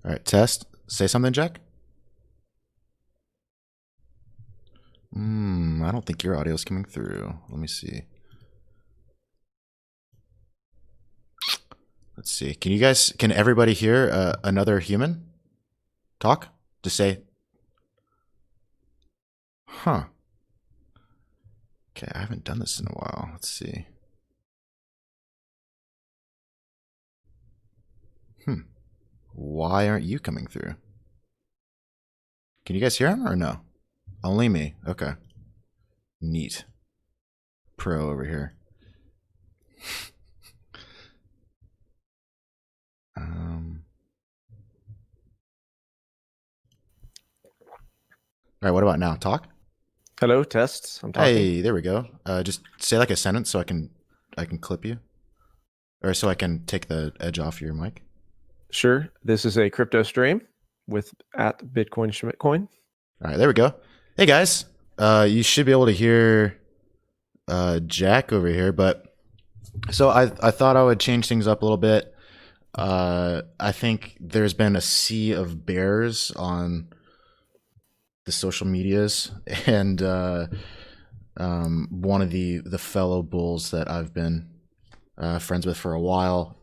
All right, test. Say something, Jack. I don't think your audio is coming through. Let me see. Let's see. Can everybody hear another human talk? Just say, huh. Okay, I haven't done this in a while. Let's see. Why aren't you coming through? Can you guys hear him or no? Only me. Okay. Neat. Pro over here. All right, what about now? Talk? Hello, tests. I'm talking. Hey, there we go. Just say like a sentence so I can clip you. Or so I can take the edge off your mic. Sure. This is a crypto stream with at Bitcoin Schmidtcoin. All right, there we go. Hey guys, you should be able to hear Jack over here, but so I thought I would change things up a little bit. I think there's been a sea of bears on the social medias, and one of the fellow bulls that I've been friends with for a while,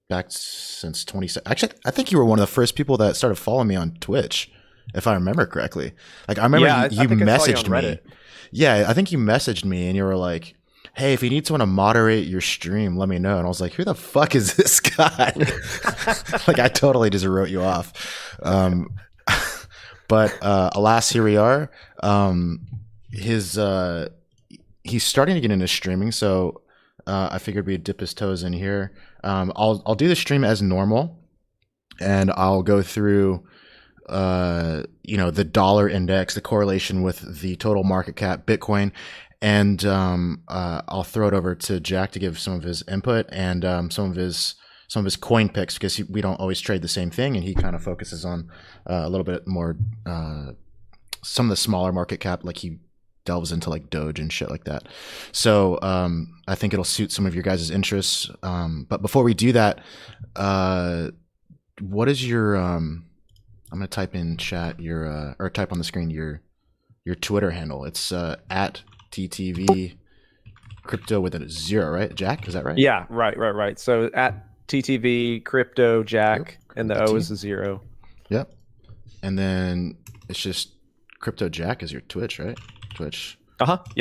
back since 20. Actually, I think you were one of the first people that started following me on Twitch, if I remember correctly. Like I remember you messaged me. Yeah, I think you messaged me and you were like, hey, if you need someone to moderate your stream, let me know. And I was like, who the fuck is this guy? Like I totally just wrote you off. But alas, here we are. He's starting to get into streaming, so I figured we'd dip his toes in here. I'll do the stream as normal, and I'll go through the dollar index, the correlation with the total market cap, Bitcoin, and I'll throw it over to Jack to give some of his input and some of his coin picks, because we don't always trade the same thing, and he kind of focuses on a little bit more some of the smaller market cap, like he delves into like Doge and shit like that. So I think it'll suit some of your guys' interests. But before we do that, what is your I'm gonna type in chat your or type on the screen your Twitter handle. It's at TTV crypto with a 0, right? Jack, is that right? Yeah, right. So at TTV Crypto-Jack, Yep. and the O is a 0. Yep. And then it's just Crypt0Jack is your Twitch, right? Yeah.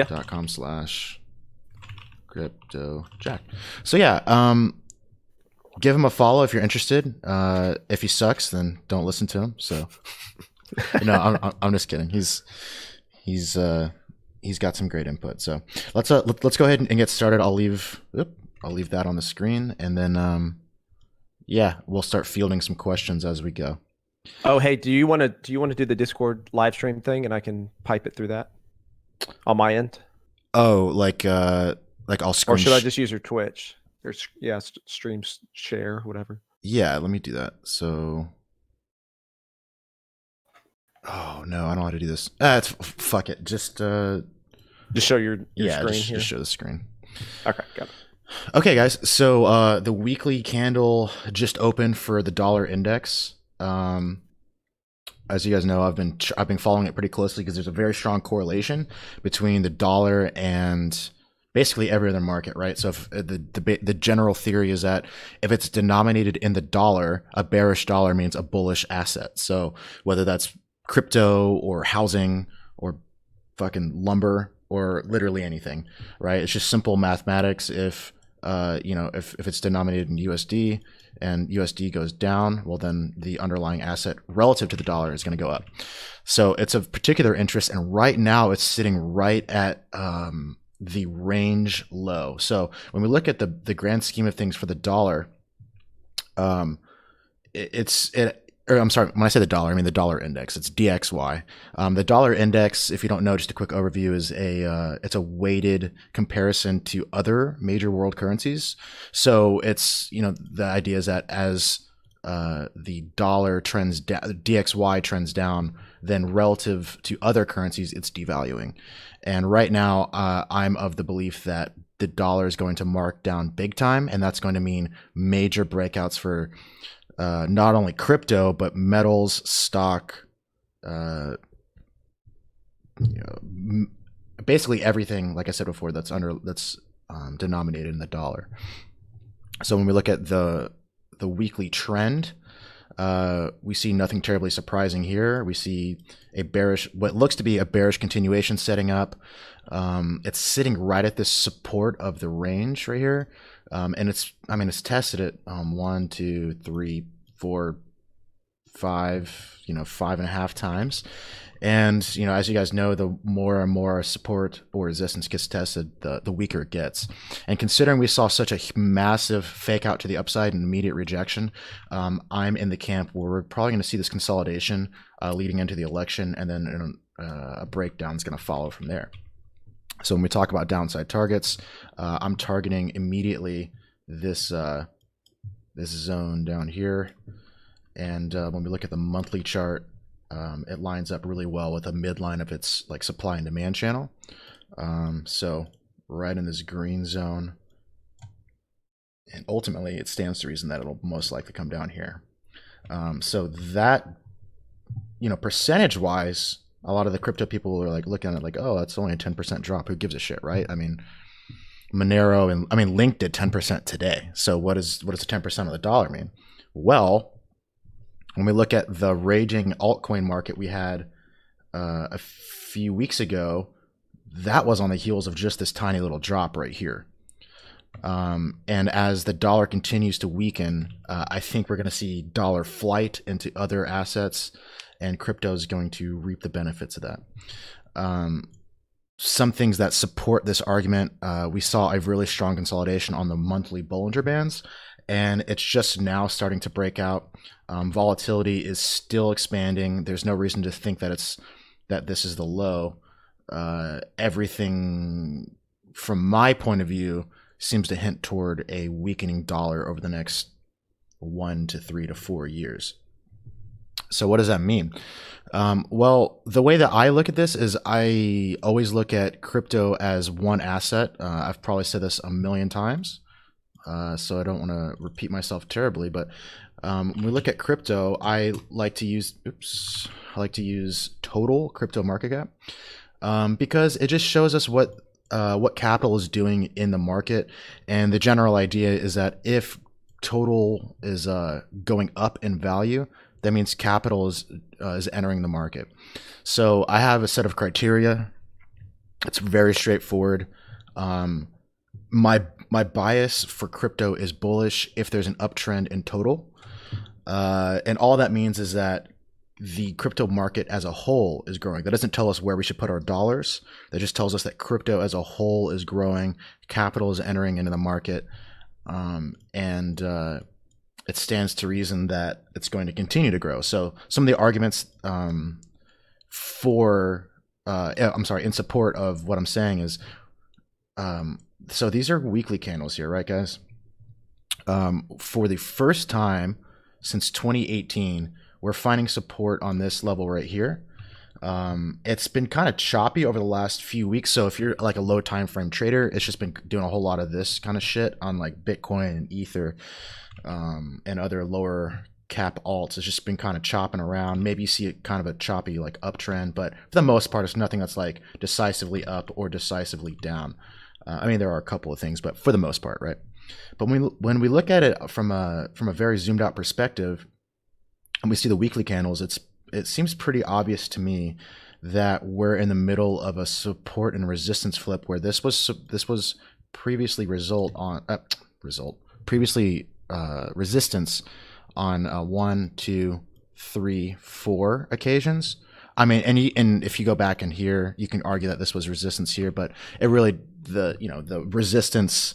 Twitch.com/Crypt0Jack. So yeah, give him a follow if you're interested. If he sucks, then don't listen to him. So no, I'm just kidding. He's got some great input. So let's go ahead and get started. I'll leave that on the screen, and then we'll start fielding some questions as we go. Oh, hey, do you want to do the Discord live stream thing, and I can pipe it through that on my end? Oh, like I'll screen. Or should I just use your Twitch? Or stream share, whatever. Yeah, let me do that. So, oh no, I don't know how to do this. Fuck it. Just show your screen here. Just show the screen. Okay, got it. Okay, guys. So the weekly candle just opened for the dollar index. As you guys know, I've been following it pretty closely because there's a very strong correlation between the dollar and basically every other market, right? So if the general theory is that if it's denominated in the dollar, a bearish dollar means a bullish asset. So whether that's crypto or housing or fucking lumber or literally anything, right? It's just simple mathematics. If if it's denominated in USD and USD goes down, well, then the underlying asset relative to the dollar is going to go up. So it's of particular interest, and right now it's sitting right at the range low. So when we look at the grand scheme of things for the dollar, I'm sorry, when I say the dollar, I mean the dollar index. It's DXY. The dollar index, if you don't know, just a quick overview, is it's a weighted comparison to other major world currencies. So it's, the idea is that as the dollar trends down, DXY trends down, then relative to other currencies, it's devaluing. And right now, I'm of the belief that the dollar is going to mark down big time, and that's going to mean major breakouts for not only crypto but metals, stock, basically everything. Like I said before, that's denominated in the dollar. So when we look at the weekly trend, we see nothing terribly surprising here. We see what looks to be a bearish continuation setting up. It's sitting right at this support of the range right here. And it's tested it 1, 2, 3, 4, 5, 5.5 times. And, as you guys know, the more and more support or resistance gets tested, the weaker it gets. And considering we saw such a massive fake out to the upside and immediate rejection, I'm in the camp where we're probably going to see this consolidation leading into the election, and then a breakdown is going to follow from there. So when we talk about downside targets, I'm targeting immediately this zone down here. And when we look at the monthly chart, it lines up really well with a midline of its like supply and demand channel. So right in this green zone, and ultimately it stands to reason that it'll most likely come down here. So that, percentage wise, a lot of the crypto people are like looking at it like, oh, that's only a 10% drop. Who gives a shit, right? I mean, Monero and Link did 10% today. So what does 10% of the dollar mean? Well, when we look at the raging altcoin market we had a few weeks ago, that was on the heels of just this tiny little drop right here. And as the dollar continues to weaken, I think we're going to see dollar flight into other assets, and crypto is going to reap the benefits of that. Some things that support this argument, we saw a really strong consolidation on the monthly Bollinger Bands, and it's just now starting to break out. Volatility is still expanding. There's no reason to think that this is the low. Everything, from my point of view, seems to hint toward a weakening dollar over the next 1 to 3 to 4 years. So what does that mean? Well, the way that I look at this is I always look at crypto as one asset. I've probably said this a million times, so I don't want to repeat myself terribly, but when we look at crypto, I like to use total crypto market cap, because it just shows us what capital is doing in the market. And the general idea is that if total is going up in value, that means capital is entering the market. So I have a set of criteria. It's very straightforward. My bias for crypto is bullish if there's an uptrend in total. And all that means is that the crypto market as a whole is growing. That doesn't tell us where we should put our dollars. That just tells us that crypto as a whole is growing. Capital is entering into the market. And it stands to reason that it's going to continue to grow. So some of the arguments in support of what I'm saying is, so these are weekly candles here, right, guys? For the first time since 2018, we're finding support on this level right here. It's been kind of choppy over the last few weeks. So if you're like a low time frame trader, it's just been doing a whole lot of this kind of shit on like Bitcoin and Ether, and other lower cap alts. It's just been kind of chopping around. Maybe you see it kind of a choppy like uptrend, but for the most part, it's nothing that's like decisively up or decisively down. I mean, there are a couple of things, but for the most part, right? But when we look at it from a very zoomed out perspective, and we see the weekly candles, it seems pretty obvious to me that we're in the middle of a support and resistance flip, where this was previously resistance on 1, 2, 3, 4 occasions. I mean, and if you go back in here, you can argue that this was resistance here, but it really, the resistance,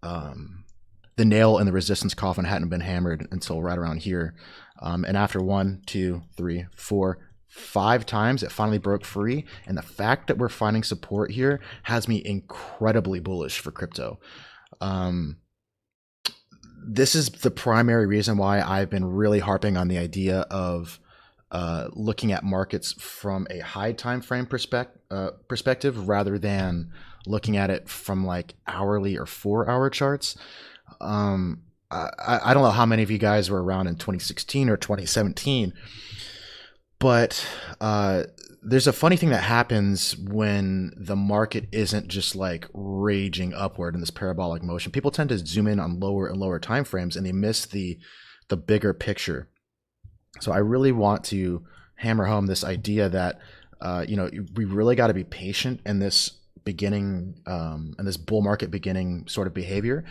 the nail in the resistance coffin hadn't been hammered until right around here. And after 1, 2, 3, 4, 5 times, it finally broke free. And the fact that we're finding support here has me incredibly bullish for crypto. This is the primary reason why I've been really harping on the idea of looking at markets from a high time frame perspective rather than looking at it from like hourly or 4-hour charts. I don't know how many of you guys were around in 2016 or 2017, but there's a funny thing that happens when the market isn't just like raging upward in this parabolic motion. People tend to zoom in on lower and lower time frames, and they miss the bigger picture. So I really want to hammer home this idea that we really got to be patient in this beginning and this bull market beginning sort of behavior.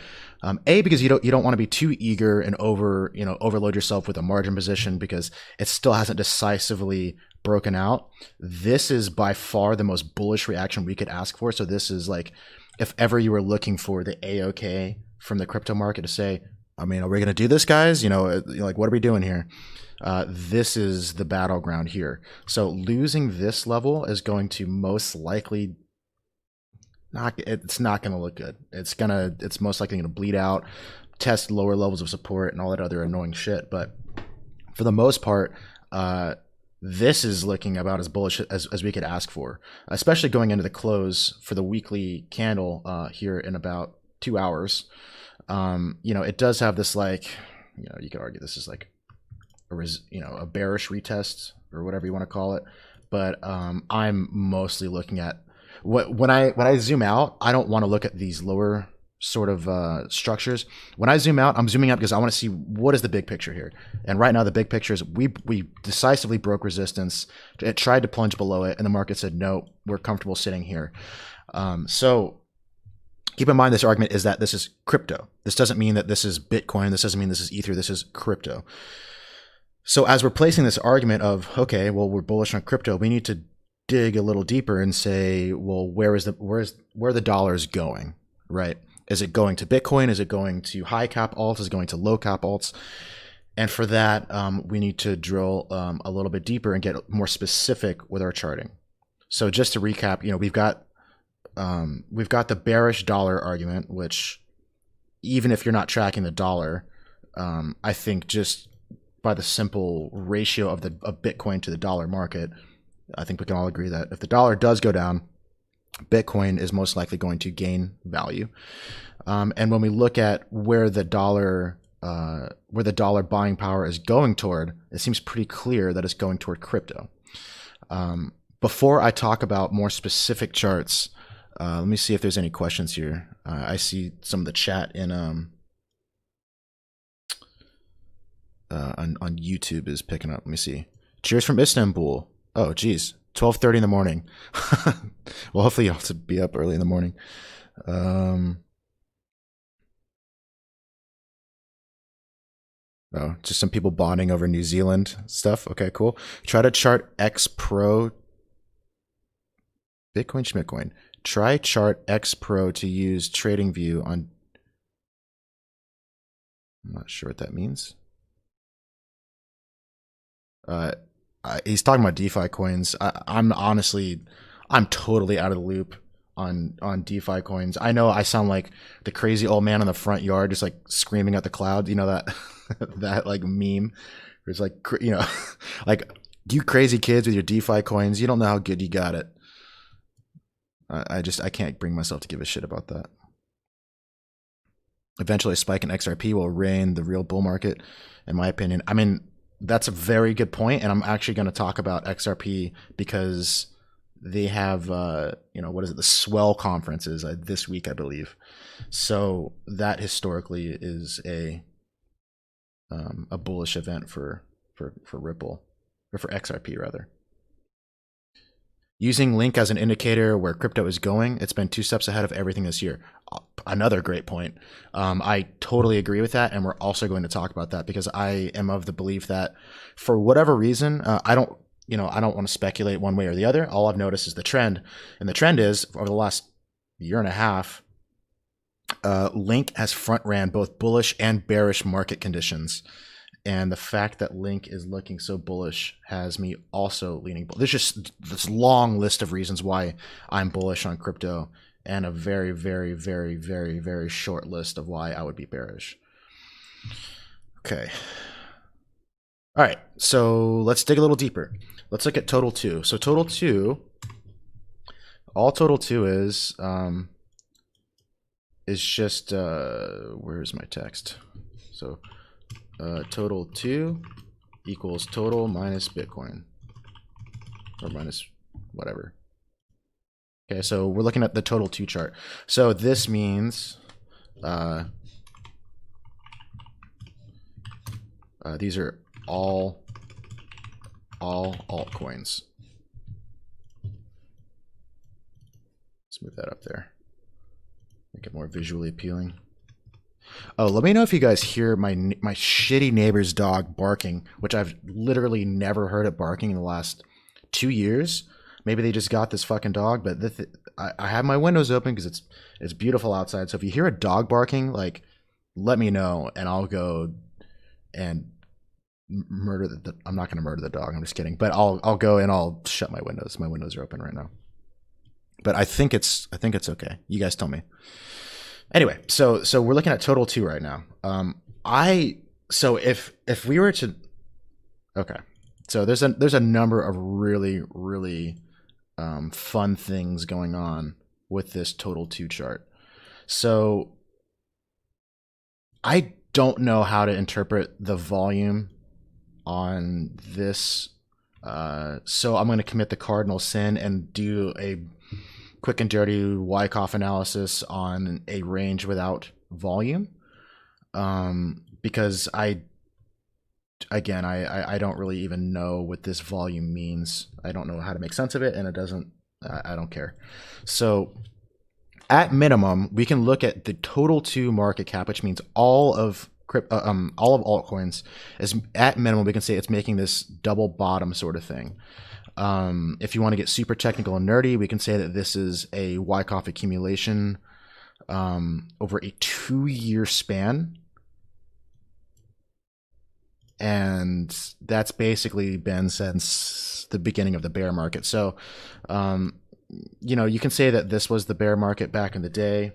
Because you don't want to be too eager and overload yourself with a margin position because it still hasn't decisively broken out. This is by far the most bullish reaction we could ask for. So this is like, if ever you were looking for the AOK from the crypto market to say, I mean, are we going to do this, guys? Like, what are we doing here? This is the battleground here. So losing this level is going to most likely it's not going to look good. It's most likely going to bleed out, test lower levels of support and all that other annoying shit. But for the most part, this is looking about as bullish as we could ask for, especially going into the close for the weekly candle here in about 2 hours. It does have this, like, you could argue this is like a bearish retest or whatever you want to call it. But I'm mostly looking at when I zoom out, I don't want to look at these lower sort of structures. When I zoom out, I'm zooming out because I want to see what is the big picture here. And right now, the big picture is we decisively broke resistance. It tried to plunge below it, and the market said, no, we're comfortable sitting here. So keep in mind, this argument is that this is crypto. This doesn't mean that this is Bitcoin. This doesn't mean this is Ether. This is crypto. So as we're placing this argument of, okay, well, we're bullish on crypto, we need to dig a little deeper and say, well, where the dollar's going, right? Is it going to Bitcoin? Is it going to high cap alts? Is it going to low cap alts? And for that, we need to drill a little bit deeper and get more specific with our charting. So just to recap, we've got the bearish dollar argument, which even if you're not tracking the dollar, I think just by the simple ratio of Bitcoin to the dollar market, I think we can all agree that if the dollar does go down, Bitcoin is most likely going to gain value. And when we look at where the dollar buying power is going toward, it seems pretty clear that it's going toward crypto. Before I talk about more specific charts, let me see if there's any questions here. I see some of the chat in on YouTube is picking up. Let me see. Cheers from Istanbul. Oh, geez. 12:30 in the morning. Well, hopefully you'll have to be up early in the morning. Oh, just some people bonding over New Zealand stuff. Okay, cool. Try to chart X Pro. Bitcoin, Schmitcoin. Try chart X Pro to use TradingView on. I'm not sure what that means. He's talking about DeFi coins. I'm totally out of the loop on DeFi coins. I know I sound like the crazy old man on the front yard, just like screaming at the cloud. You know that that like meme. It's like like, you crazy kids with your DeFi coins. You don't know how good you got it. I can't bring myself to give a shit about that. Eventually, a spike in XRP will reign the real bull market, in my opinion. I mean, that's a very good point, and I'm actually going to talk about XRP because they have, what is it? The Swell conferences this week, I believe. So that historically is a bullish event for Ripple, or for XRP rather. Using Link as an indicator where crypto is going, it's been 2 steps ahead of everything this year. Another great point. I totally agree with that, and we're also going to talk about that because I am of the belief that for whatever reason, I don't want to speculate one way or the other. All I've noticed is the trend, and the trend is over the last year and a half, Link has front ran both bullish and bearish market conditions. And the fact that Link is looking so bullish has me also leaning bullish. There's just this long list of reasons why I'm bullish on crypto, and a very, very, very, very, very short list of why I would be bearish. Okay. All right. So let's dig a little deeper. Let's look at total 2. So total 2, all total 2 is just, where's my text? So total 2 equals total minus Bitcoin, or minus whatever. Okay, so we're looking at the total 2 chart. So this means these are all altcoins. Let's move that up there. Make it more visually appealing. Oh, let me know if you guys hear my shitty neighbor's dog barking, which I've literally never heard it barking in the last 2 years. Maybe they just got this fucking dog, but I have my windows open because it's beautiful outside. So if you hear a dog barking, like, let me know and I'll go and murder I'm not going to murder the dog. I'm just kidding. But I'll go and I'll shut my windows. My windows are open right now. But I think it's okay. You guys tell me. Anyway, so we're looking at total 2 right now. So if we were to, okay, so there's a number of really fun things going on with this total 2 chart. So I don't know how to interpret the volume on this. So I'm going to commit the cardinal sin and do a quick and dirty Wyckoff analysis on a range without volume, because I don't really even know what this volume means. I don't know how to make sense of it, and I don't care. So at minimum, we can look at the total 2 market cap, which means all of altcoins. As at minimum, we can say it's making this double bottom sort of thing. If you want to get super technical and nerdy, we can say that this is a Wyckoff accumulation over a 2-year span. And that's basically been since the beginning of the bear market. So, you can say that this was the bear market back in the day.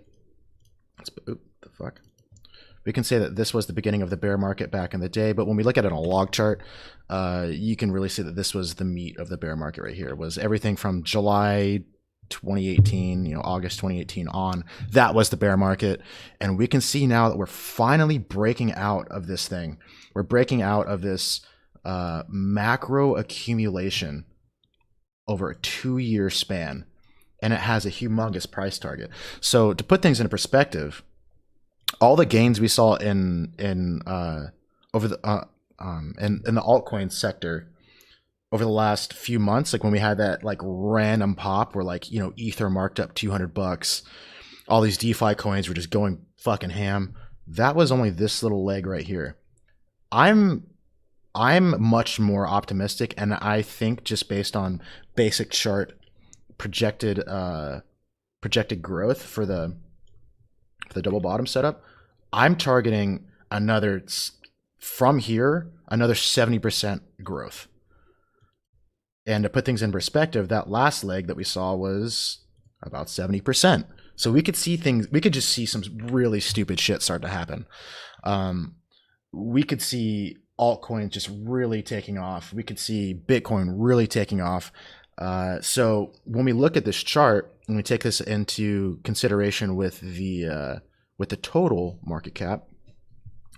We can say that this was the beginning of the bear market back in the day, but when we look at it on a log chart, you can really see that this was the meat of the bear market right here. It was everything from July 2018, August 2018 on. That was the bear market. And we can see now that we're finally breaking out of this thing. We're breaking out of this macro accumulation over a 2-year span. And it has a humongous price target. So to put things into perspective, all the gains we saw in the altcoin sector over the last few months, like when we had that like random pop where like Ether marked up $200, all these DeFi coins were just going fucking ham. That was only this little leg right here. I'm much more optimistic, and I think just based on basic chart projected growth for the double bottom setup, I'm targeting another 70% growth. And to put things in perspective, that last leg that we saw was about 70%. So we could just see some really stupid shit start to happen. We could see altcoins just really taking off. We could see Bitcoin really taking off. So when we look at this chart and we take this into consideration with the total market cap,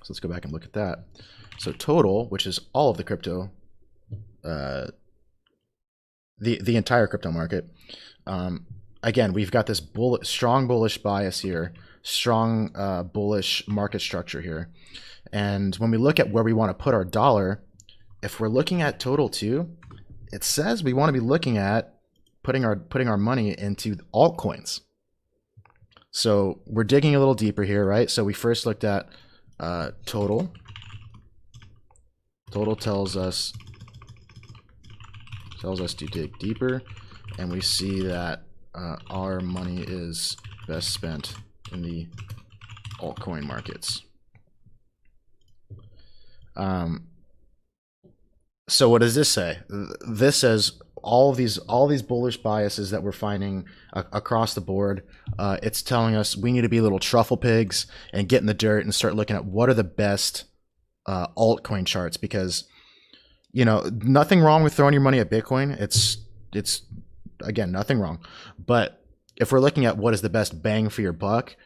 so let's go back and look at that. So total, which is all of the crypto, the entire crypto market. Again, we've got this strong bullish bias here, strong bullish market structure here. And when we look at where we want to put our dollar, if we're looking at total 2, it says we want to be looking at putting our money into altcoins. So we're digging a little deeper here, right? So we first looked at total. Total tells us to dig deeper, and we see that our money is best spent in the altcoin markets. So what does this say? This says all these bullish biases that we're finding across the board. It's telling us we need to be little truffle pigs and get in the dirt and start looking at what are the best altcoin charts, because nothing wrong with throwing your money at Bitcoin. It's again, nothing wrong. But if we're looking at what is the best bang for your buck,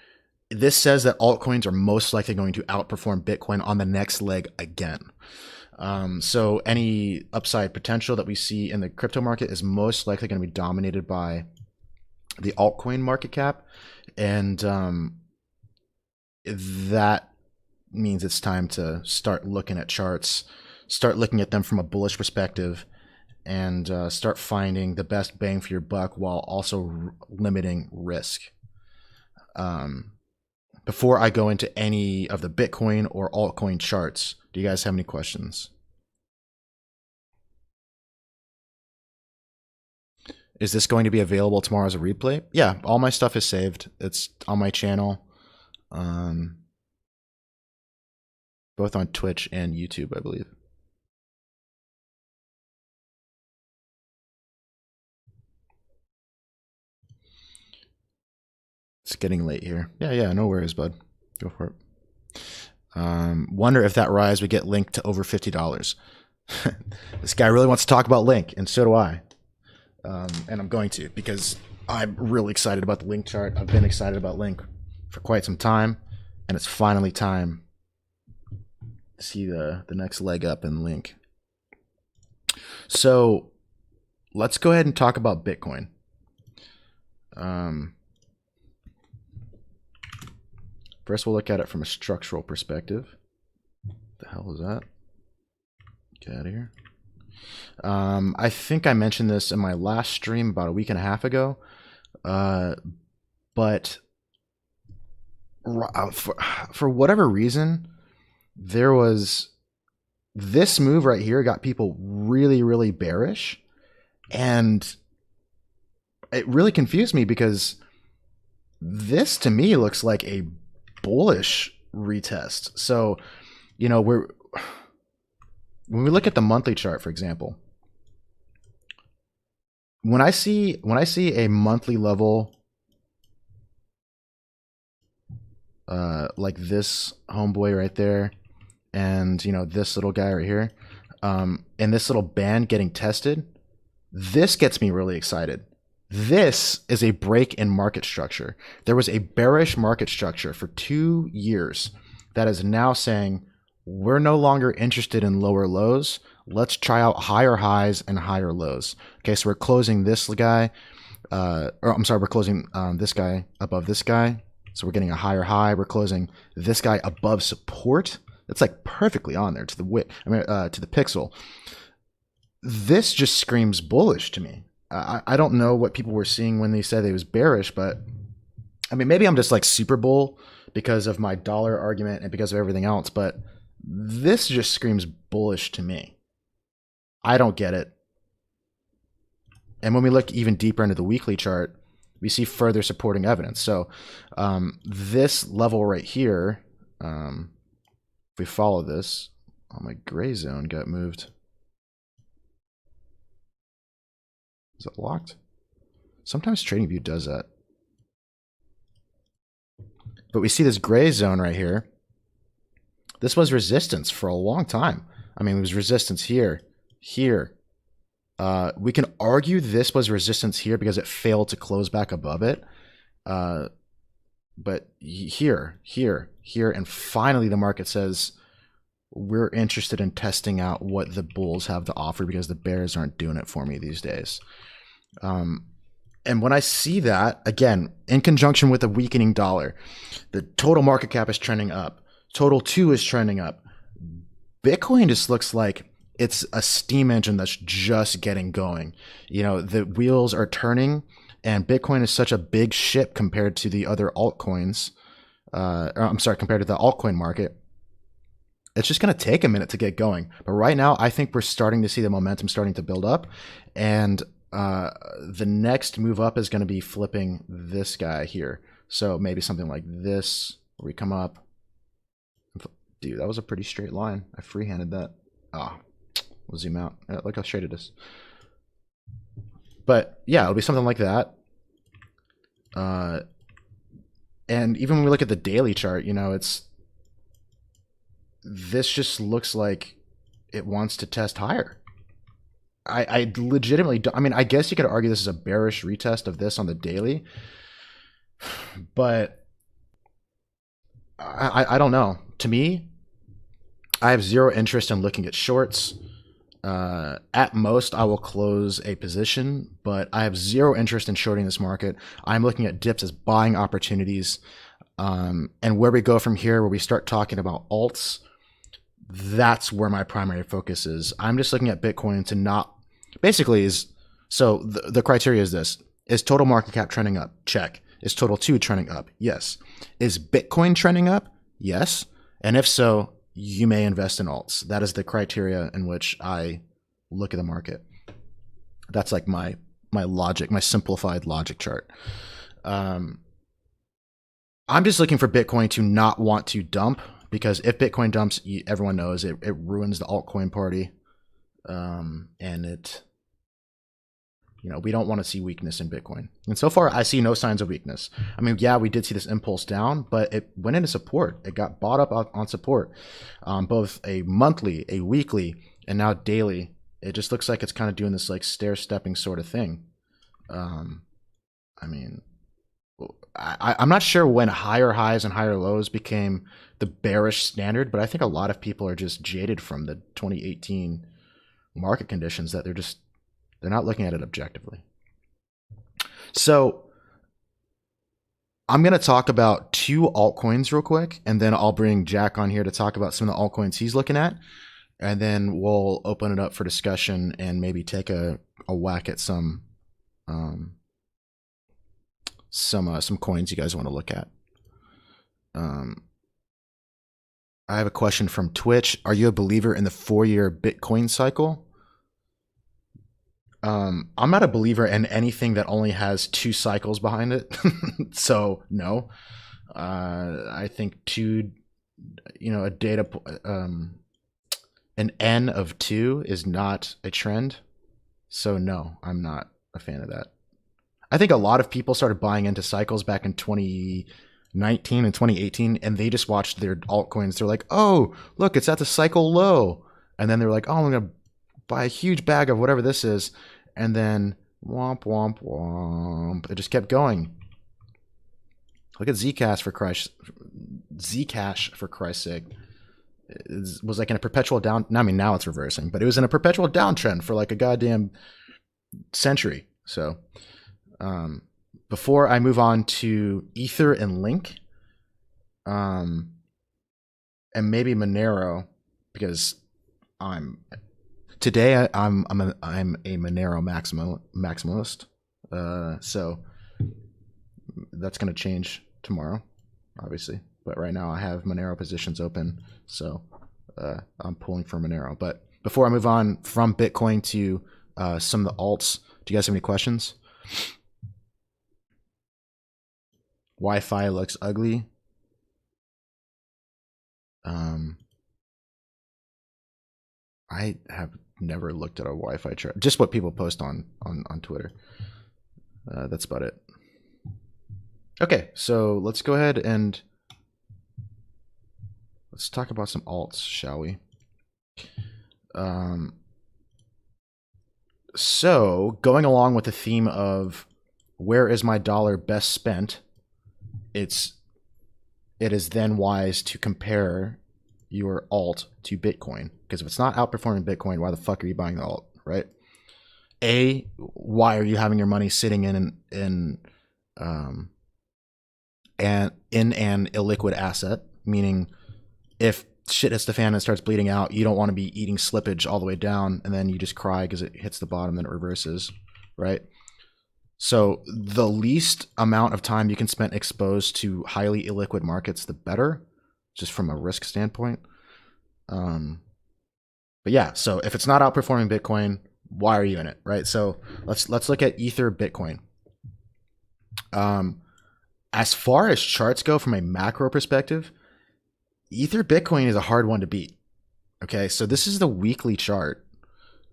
this says that altcoins are most likely going to outperform Bitcoin on the next leg again. So any upside potential that we see in the crypto market is most likely going to be dominated by the altcoin market cap. And that means it's time to start looking at charts, start looking at them from a bullish perspective, and start finding the best bang for your buck while also limiting risk. Before I go into any of the Bitcoin or altcoin charts, do you guys have any questions? Is this going to be available tomorrow as a replay? Yeah, all my stuff is saved. It's on my channel, both on Twitch and YouTube, I believe. It's getting late here. Yeah, no worries, bud. Go for it. Wonder if that rise would get Link to over $50. This guy really wants to talk about Link, and so do I. And I'm going to, because I'm really excited about the Link chart. I've been excited about Link for quite some time, and it's finally time to see the next leg up in Link. So let's go ahead and talk about Bitcoin. First, we'll look at it from a structural perspective. What the hell is that? Get out of here. I think I mentioned this in my last stream about a week and a half ago. But for whatever reason, there was this move right here got people really, really bearish. And it really confused me because this to me looks like a bullish retest. So, you know, when we look at the monthly chart, for example, when I see a monthly level like this homeboy right there, and you know this little guy right here, and this little band getting tested, this gets me really excited. This is a break in market structure. There was a bearish market structure for 2 years that is now saying we're no longer interested in lower lows. Let's try out higher highs and higher lows. Okay, so we're closing this guy, we're closing this guy above this guy. So we're getting a higher high. We're closing this guy above support. It's like perfectly on there to the to the pixel. This just screams bullish to me. I don't know what people were seeing when they said it was bearish, but I mean, maybe I'm just like super bull because of my dollar argument and because of everything else, but this just screams bullish to me. I don't get it. And when we look even deeper into the weekly chart, we see further supporting evidence. So this level right here, if we follow this, oh, my gray zone got moved. Is it locked? Sometimes TradingView does that. But we see this gray zone right here. This was resistance for a long time. I mean, it was resistance here, here. We can argue this was resistance here because it failed to close back above it. But here, and finally the market says, we're interested in testing out what the bulls have to offer because the bears aren't doing it for me these days. And when I see that, again, in conjunction with a weakening dollar, the total market cap is trending up. Total 2 is trending up. Bitcoin just looks like it's a steam engine that's just getting going. You know, the wheels are turning, and Bitcoin is such a big ship compared to the other altcoins. Compared to the altcoin market. It's just going to take a minute to get going. But right now, I think we're starting to see the momentum starting to build up. And the next move up is going to be flipping this guy here. So maybe something like this, where we come up. Dude, that was a pretty straight line. I freehanded that. We'll zoom out. Look how straight it is. But yeah, it'll be something like that. And even when we look at the daily chart, you know, this just looks like it wants to test higher. I legitimately don't. I mean, I guess you could argue this is a bearish retest of this on the daily, but I don't know. To me, I have zero interest in looking at shorts. At most, I will close a position, but I have zero interest in shorting this market. I'm looking at dips as buying opportunities. And where we go from here, where we start talking about alts, that's where my primary focus is. I'm just looking at Bitcoin to not, basically is, so the criteria is this. Is total market cap trending up? Check. Is total 2 trending up? Yes. Is Bitcoin trending up? Yes. And if so, you may invest in alts. That is the criteria in which I look at the market. That's like my logic, my simplified logic chart. I'm just looking for Bitcoin to not want to dump, because if Bitcoin dumps, everyone knows it ruins the altcoin party. And it, we don't want to see weakness in Bitcoin. And so far, I see no signs of weakness. I mean, yeah, we did see this impulse down, but it went into support. It got bought up on support, both a monthly, a weekly, and now daily. It just looks like it's kind of doing this like stair-stepping sort of thing. I mean, I'm not sure when higher highs and higher lows became the bearish standard, but I think a lot of people are just jaded from the 2018 market conditions that they're not looking at it objectively. So I'm going to talk about 2 altcoins real quick, and then I'll bring Jack on here to talk about some of the altcoins he's looking at. And then we'll open it up for discussion and maybe take a whack at some coins you guys want to look at. I have a question from Twitch. Are you a believer in the 4-year Bitcoin cycle? I'm not a believer in anything that only has 2 cycles behind it. So no, I think a data, an N of 2 is not a trend. So no, I'm not a fan of that. I think a lot of people started buying into cycles back in 2019 and 2018, and they just watched their altcoins. They're like, oh, look, it's at the cycle low. And then they're like, oh, I'm going to buy a huge bag of whatever this is. And then womp, womp, womp. It just kept going. Look at Zcash for Christ's sake. It was like in a perpetual down. I mean, now it's reversing, but it was in a perpetual downtrend for like a goddamn century. So before I move on to Ether and Link, and maybe Monero, because today I'm a Monero maximalist. So that's going to change tomorrow, obviously. But right now I have Monero positions open, so I'm pulling for Monero. But before I move on from Bitcoin to some of the alts, do you guys have any questions? Wi-Fi looks ugly. I have never looked at a Wi-Fi chart. Just what people post on Twitter. That's about it. Okay, so let's go ahead and let's talk about some alts, shall we? So going along with the theme of where is my dollar best spent, it is then wise to compare your alt to Bitcoin, because if it's not outperforming Bitcoin, why the fuck are you buying the alt, right? Why are you having your money sitting in an illiquid asset? Meaning, if shit hits the fan and starts bleeding out, you don't want to be eating slippage all the way down, and then you just cry because it hits the bottom, then it reverses, right? So the least amount of time you can spend exposed to highly illiquid markets, the better, just from a risk standpoint. But yeah, so if it's not outperforming Bitcoin, why are you in it, right? So let's look at Ether Bitcoin. As far as charts go from a macro perspective, Ether Bitcoin is a hard one to beat. Okay, so this is the weekly chart.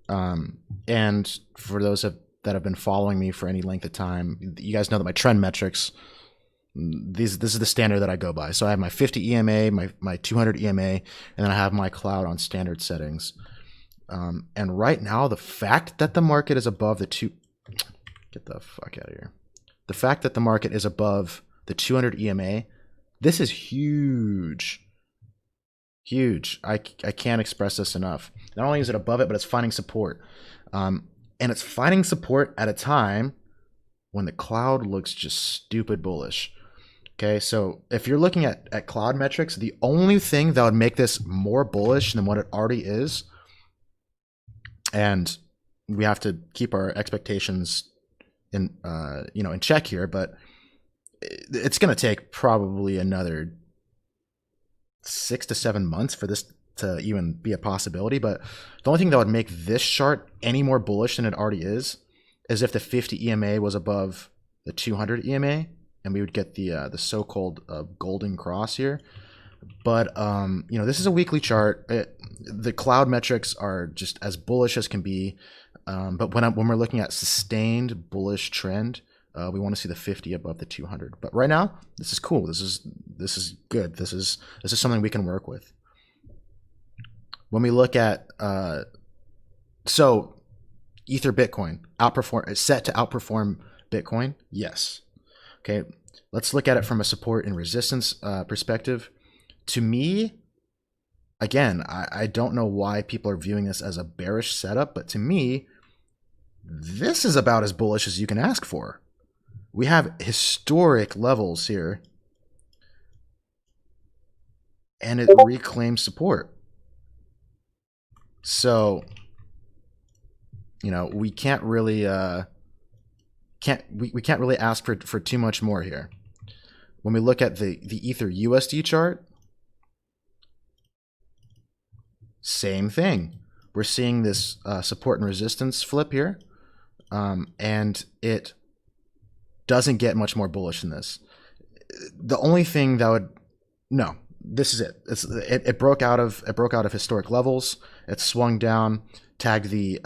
And for those that have been following me for any length of time, you guys know that my trend metrics, this is the standard that I go by. So I have my 50 EMA, my 200 EMA, and then I have my cloud on standard settings. And right now, the fact that the market is above get the fuck out of here. The fact that the market is above the 200 EMA This is huge. Huge. I can't express this enough. Not only is it above it, but it's finding support. And it's finding support at a time when the cloud looks just stupid bullish. Okay, so if you're looking at cloud metrics, the only thing that would make this more bullish than what it already is, and we have to keep our expectations in in check here, but it's going to take probably another 6 to 7 months for this to even be a possibility. But the only thing that would make this chart any more bullish than it already is if the 50 EMA was above the 200 EMA, and we would get the so-called golden cross here. But this is a weekly chart. The cloud metrics are just as bullish as can be. But when we're looking at sustained bullish trend, we want to see the 50 above the 200. But right now, this is cool. This is good. This is something we can work with. When we look at so Ether Bitcoin is set to outperform Bitcoin. Yes. Okay. Let's look at it from a support and resistance perspective. To me, again, I don't know why people are viewing this as a bearish setup, but to me, this is about as bullish as you can ask for. We have historic levels here, and it reclaims support. So, we can't really we can't really ask for too much more here. When we look at the Ether USD chart, same thing. We're seeing this support and resistance flip here, and it doesn't get much more bullish than this. The only thing that this is it. It broke out of historic levels. It swung down, tagged the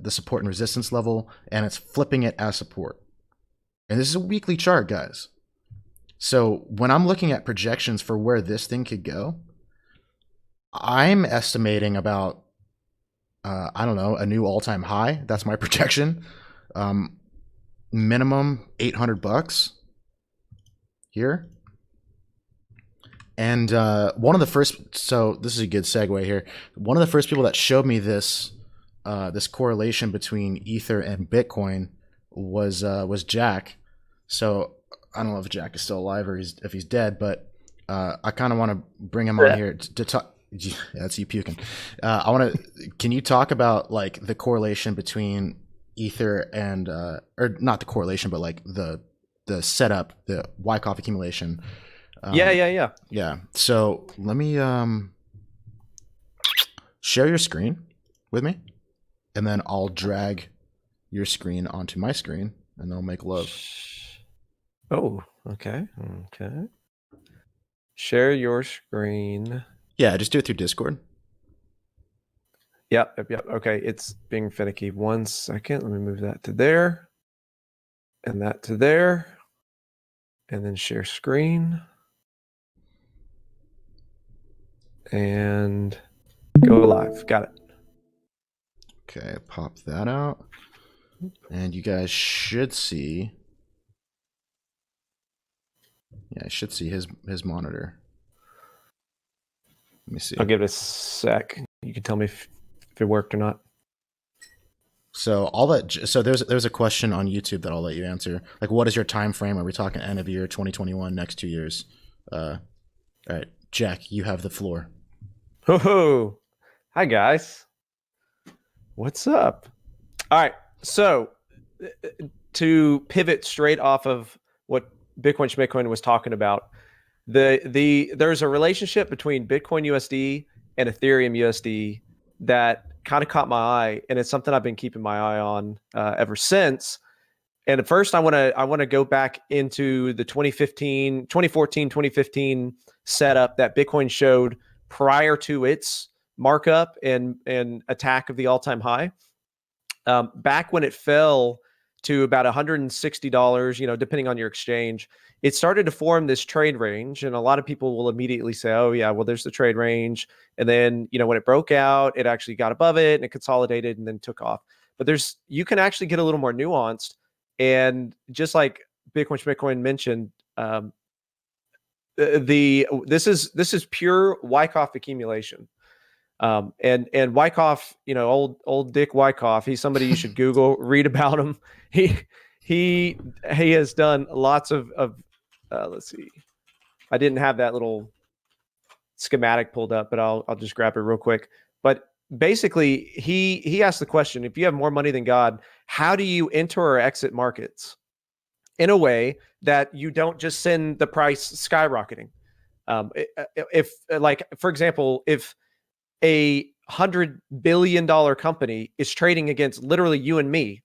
support and resistance level, and it's flipping it as support. And this is a weekly chart, guys. So when I'm looking at projections for where this thing could go, I'm estimating about a new all-time high. That's my projection. Minimum $800 here. And one of the first, so this is a good segue here. One of the first people that showed me this correlation between Ether and Bitcoin was Jack. So I don't know if Jack is still alive or if he's dead, but I kind of want to bring him on here to talk. Yeah, that's you puking. Can you talk about like the correlation between Ether and or not the correlation, but like the setup, the Wyckoff accumulation? Yeah. So let me share your screen with me, and then I'll drag your screen onto my screen, and they'll make love. Oh, okay. Share your screen. Yeah, just do it through Discord. Yep. Okay, it's being finicky. 1 second. Let me move that to there, and that to there, and then share screen, and go live. Got it. Okay, pop that out, and you guys should see. Yeah, I should see his monitor. Let me see. I'll give it a sec. You can tell me if it worked or not. So there's a question on YouTube that I'll let you answer. Like, what is your time frame? Are we talking end of year 2021, next 2 years? All right, Jack, you have the floor. Oh, hi guys. What's up? All right, so to pivot straight off of what Bitcoin was talking about, there's a relationship between Bitcoin USD and Ethereum USD that kind of caught my eye, and it's something I've been keeping my eye on ever since. And at first, I want to go back into the 2014, 2015 setup that Bitcoin showed prior to its markup and attack of the all-time high. Back when it fell to about $160, depending on your exchange, it started to form this trade range. And a lot of people will immediately say, oh yeah, well, there's the trade range. And then, when it broke out, it actually got above it and it consolidated and then took off. But you can actually get a little more nuanced. And just like Bitcoin mentioned, this is pure Wyckoff accumulation. And Wyckoff, old Dick Wyckoff, he's somebody you should Google, read about him. He has done lots of let's see. I didn't have that little schematic pulled up, but I'll just grab it real quick. But basically, he asked the question: if you have more money than God, how do you enter or exit markets in a way that you don't just send the price skyrocketing? If, like, for example, if a $100 billion company is trading against literally you and me,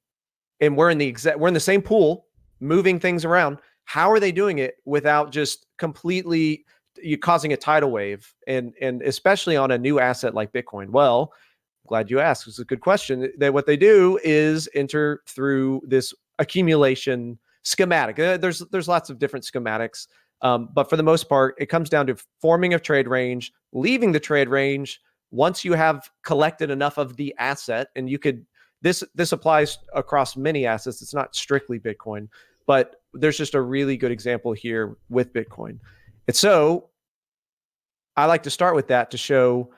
and we're in the same pool, moving things around, how are they doing it without just completely causing a tidal wave, and especially on a new asset like Bitcoin? Well, glad you asked. It's a good question. What they do is enter through this accumulation schematic. There's lots of different schematics, but for the most part, it comes down to forming a trade range, leaving the trade range once you have collected enough of the asset. And you could this applies across many assets. It's not strictly Bitcoin, but there's just a really good example here with Bitcoin. And so I like to start with that to show,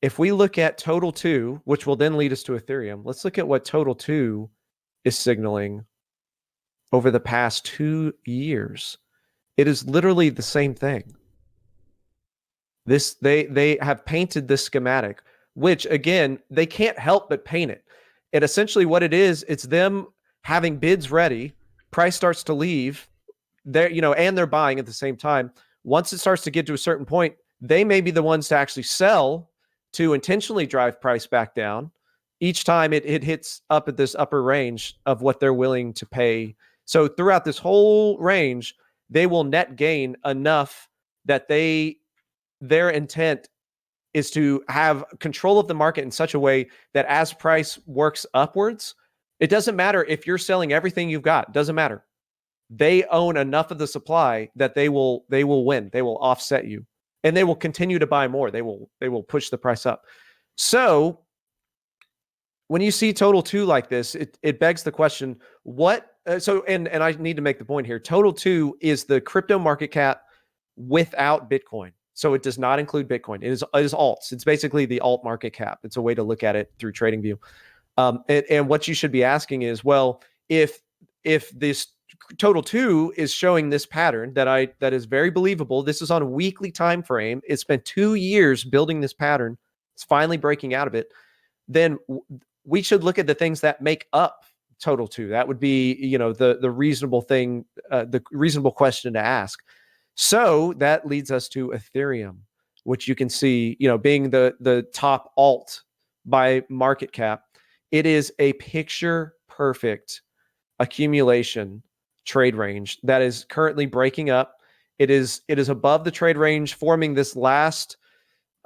if we look at total 2, which will then lead us to Ethereum, let's look at what total 2 is signaling over the past 2 years. It is literally the same thing. They have painted this schematic, which again, they can't help but paint it. And essentially what it is, it's them having bids ready, price starts to leave, and they're buying at the same time. Once it starts to get to a certain point, they may be the ones to actually sell to intentionally drive price back down each time it hits up at this upper range of what they're willing to pay. So throughout this whole range, they will net gain enough that their intent is to have control of the market in such a way that as price works upwards, it doesn't matter if you're selling everything you've got. It doesn't matter. They own enough of the supply that they will win. They will offset you, and they will continue to buy more. They will push the price up. So when you see total 2 like this, it begs the question, what? And I need to make the point here. Total 2 is the crypto market cap without Bitcoin. So it does not include Bitcoin. It is alts. It's basically the alt market cap. It's a way to look at it through TradingView. And what you should be asking is, well, if this total 2 is showing this pattern that is very believable, this is on a weekly time frame, it's been 2 years building this pattern, it's finally breaking out of it, then we should look at the things that make up total 2. That would be, the reasonable thing, the reasonable question to ask. So that leads us to Ethereum, which you can see, being the top alt by market cap. It is a picture perfect accumulation trade range that is currently breaking up. It is above the trade range, forming this last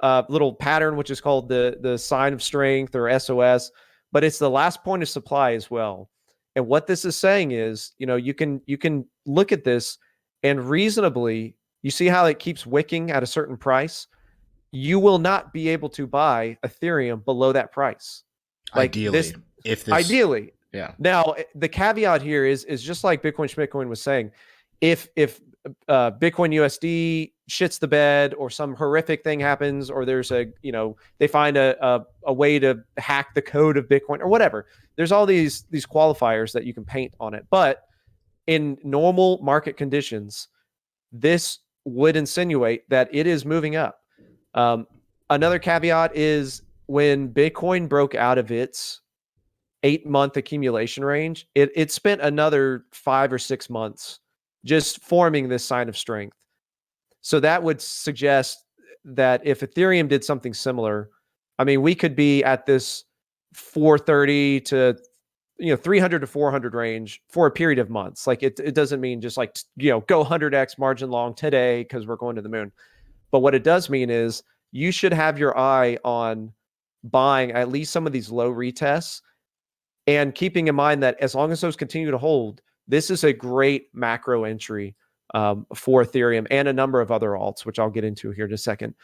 little pattern, which is called the sign of strength, or SOS, but it's the last point of supply as well. And what this is saying is, you can look at this, and reasonably, you see how it keeps wicking at a certain price. You will not be able to buy Ethereum below that price. Ideally. Yeah. Now, the caveat here is just like Bitcoin was saying, if Bitcoin USD shits the bed, or some horrific thing happens, or there's they find a way to hack the code of Bitcoin or whatever, there's all these qualifiers that you can paint on it. But in normal market conditions, this would insinuate that it is moving up. Another caveat is, when Bitcoin broke out of its 8-month accumulation range, it spent another 5 or 6 months just forming this sign of strength. So that would suggest that if Ethereum did something similar, we could be at this 430 to 300 to 400 range for a period of months. Like it doesn't mean just like, go 100x margin long today because we're going to the moon. But what it does mean is you should have your eye on buying at least some of these low retests, and keeping in mind that as long as those continue to hold, this is a great macro entry for Ethereum and a number of other alts, which I'll get into here in a second.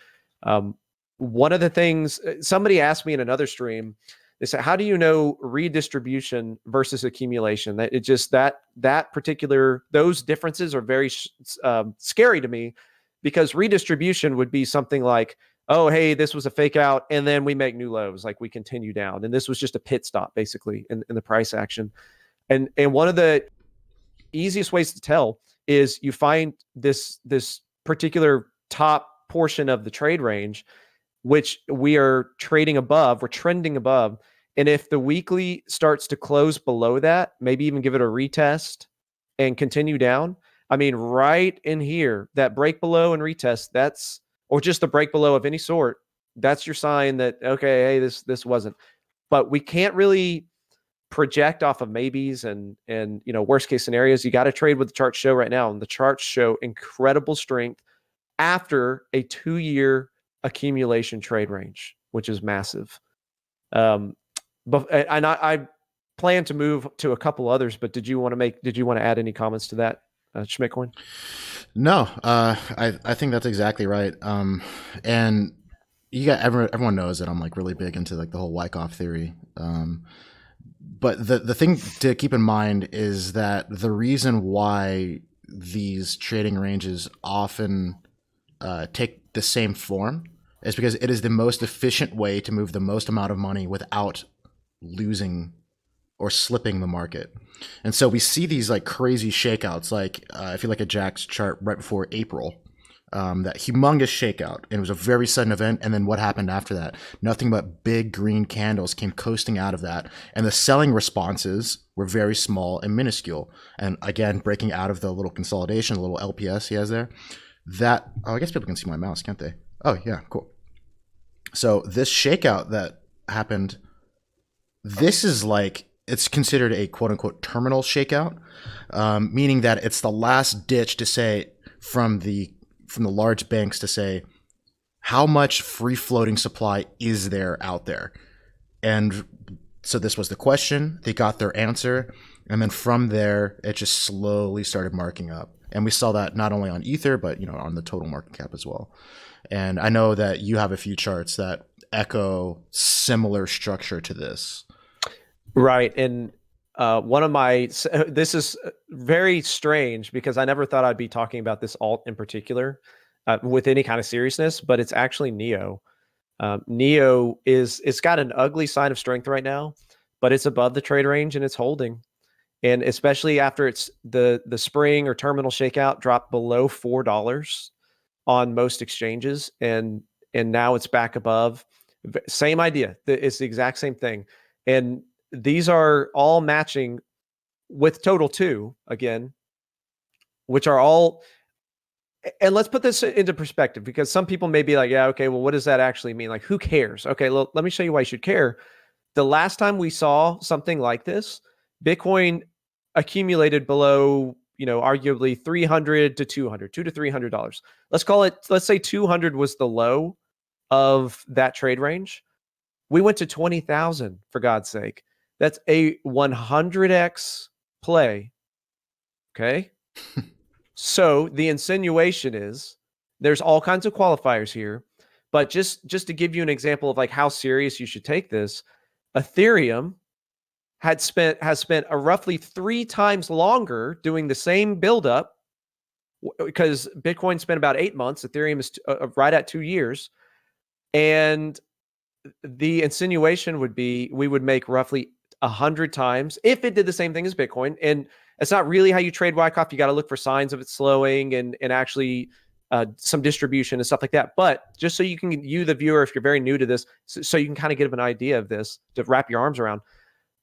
One of the things somebody asked me in another stream, they said, how do you know redistribution versus accumulation? That it just that particular, those differences are very scary to me, because redistribution would be something like, oh, hey, this was a fake out, and then we make new lows, like we continue down. And this was just a pit stop, basically, in the price action. And one of the easiest ways to tell is you find this particular top portion of the trade range, which we are trading above, we're trending above. And if the weekly starts to close below that, maybe even give it a retest and continue down. I mean, right in here, that break below and retest, that's, or just a break below of any sort, that's your sign that, okay, hey, this wasn't. But we can't really project off of maybes and worst case scenarios. You got to trade what the charts show right now. And the charts show incredible strength after a 2-year accumulation trade range, which is massive. But and I plan to move to a couple others, but did you want to add any comments to that, Schmidtcoin? No, I think that's exactly right. And you got everyone knows that I'm like really big into like the whole Wyckoff theory. But the thing to keep in mind is that the reason why these trading ranges often take the same form is because it is the most efficient way to move the most amount of money without losing or slipping the market. And so we see these like crazy shakeouts, like if you look at Jack's chart right before April, that humongous shakeout, and it was a very sudden event. And then what happened after that? Nothing but big green candles came coasting out of that, and the selling responses were very small and minuscule. And again, breaking out of the little consolidation, the little LPS he has there. That, oh, I guess people can see my mouse, can't they? Oh yeah, cool. So this shakeout that happened, this is like, it's considered a quote unquote terminal shakeout, meaning that it's the last ditch to say from the large banks to say how much free floating supply is there out there. And so this was the question. They got their answer, and then from there it just slowly started marking up. And we saw that not only on Ether, but on the total market cap as well. And I know that you have a few charts that echo similar structure to this. Right. And this is very strange because I never thought I'd be talking about this alt in particular with any kind of seriousness, but it's actually NEO. NEO it's got an ugly sign of strength right now, but it's above the trade range and it's holding. And especially after it's the spring or terminal shakeout dropped below $4 on most exchanges, and now it's back above. Same idea. It's the exact same thing. And these are all matching with total 2 again, which are all, and let's put this into perspective because some people may be like, yeah, okay, well, what does that actually mean? Like, who cares? Okay, well, let me show you why you should care. The last time we saw something like this, Bitcoin accumulated below, arguably $300 to $200 to $300. Let's say 200 was the low of that trade range. We went to 20,000, for God's sake. That's a 100x play. Okay. So the insinuation is there's all kinds of qualifiers here, but just to give you an example of like how serious you should take this, Ethereum has spent a roughly 3 times longer doing the same buildup, because Bitcoin spent about 8 months. Ethereum is right at 2 years. And the insinuation would be we would make roughly 100 times if it did the same thing as Bitcoin. And it's not really how you trade Wyckoff. You got to look for signs of it slowing and actually some distribution and stuff like that. But just so you, the viewer, if you're very new to this, so you can kind of get an idea of this to wrap your arms around.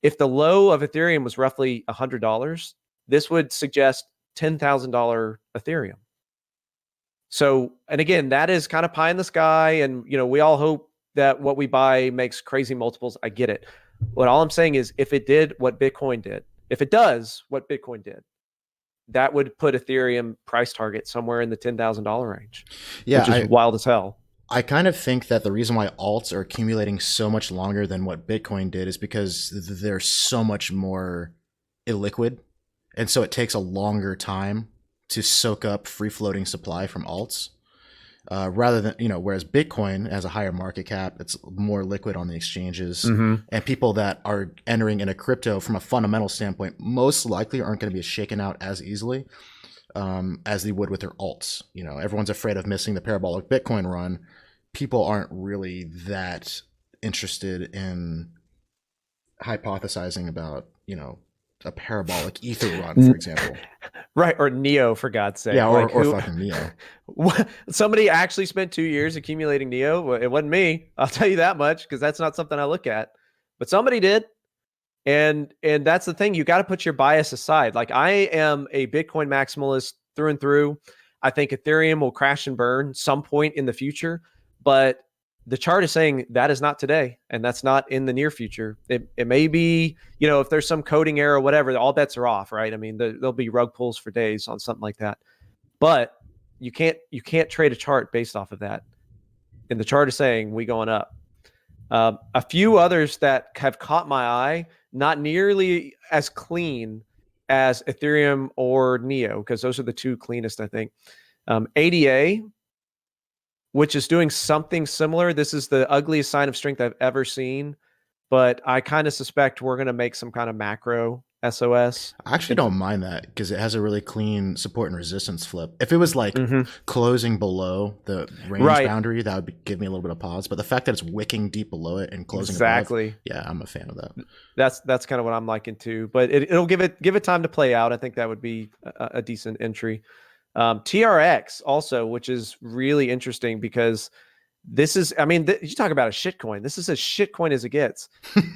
If the low of Ethereum was roughly $100, this would suggest $10,000 Ethereum. So, and again, that is kind of pie in the sky. And, we all hope that what we buy makes crazy multiples. I get it. What all I'm saying is if it did what Bitcoin did, if it does what Bitcoin did, that would put Ethereum price target somewhere in the $10,000 range, which is wild as hell. I kind of think that the reason why alts are accumulating so much longer than what Bitcoin did is because they're so much more illiquid. And so it takes a longer time to soak up free floating supply from alts. Rather than, whereas Bitcoin has a higher market cap, it's more liquid on the exchanges, and people that are entering in a crypto from a fundamental standpoint most likely aren't going to be shaken out as easily. as they would with their alts. Everyone's afraid of missing the parabolic Bitcoin run. People aren't really that interested in hypothesizing about, a parabolic ether run, for example. Right, or Neo, for God's sake. Yeah, or fucking Neo. Somebody actually spent 2 years accumulating Neo. Well, it wasn't me. I'll tell you that much, because that's not something I look at. But somebody did. And that's the thing. You got to put your bias aside. Like, I am a Bitcoin maximalist through and through. I think Ethereum will crash and burn some point in the future, but the chart is saying that is not today, and that's not in the near future. It may be, if there's some coding error or whatever, all bets are off, right? I mean, there'll be rug pulls for days on something like that. But you can't trade a chart based off of that. And the chart is saying we going up. A few others that have caught my eye, not nearly as clean as Ethereum or Neo, because those are the two cleanest, I think. ADA, which is doing something similar. This is the ugliest sign of strength I've ever seen, but I kind of suspect we're going to make some kind of macro SOS. I actually don't mind that, because it has a really clean support and resistance flip. If it was like closing below the range boundary, that would give me a little bit of pause. But the fact that it's wicking deep below it and closing above, yeah, I'm a fan of that. That's kind of what I'm liking too. But it'll give it time to play out. I think that would be a decent entry. TRX also, which is really interesting, because this is, you talk about a shitcoin. This is as shitcoin as it gets,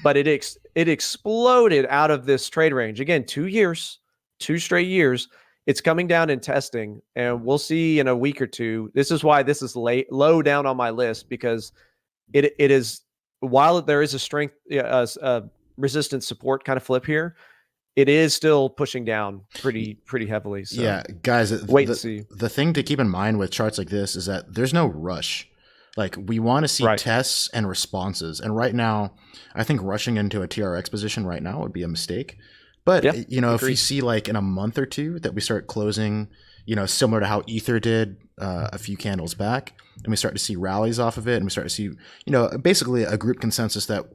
but it exploded out of this trade range. Again, 2 straight years. It's coming down in testing, and we'll see in a week or two. This is why this is low down on my list, because it is, while there is a strength, resistance support kind of flip here, it is still pushing down pretty heavily. So yeah, guys, wait and see. The thing to keep in mind with charts like this is that there's no rush. Like, we want to see tests and responses. And right now, I think rushing into a TRX position right now would be a mistake. But, agreed. If you see like in a month or two that we start closing, similar to how Ether did a few candles back, and we start to see rallies off of it, and we start to see, basically a group consensus that,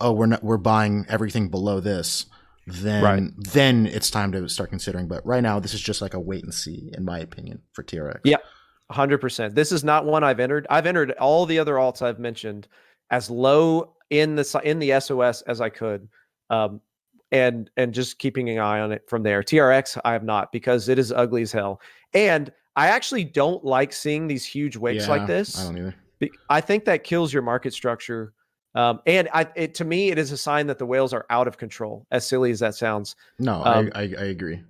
we're buying everything below this, then it's time to start considering. But right now, this is just like a wait and see, in my opinion, for TRX. Yeah. 100%. This is not one I've entered. I've entered all the other alts I've mentioned as low in the SOS as I could, and just keeping an eye on it from there. TRX I have not, because it is ugly as hell, and I actually don't like seeing these huge wicks like this. I don't either. I think that kills your market structure, and to me, it is a sign that the whales are out of control. As silly as that sounds, no, I agree.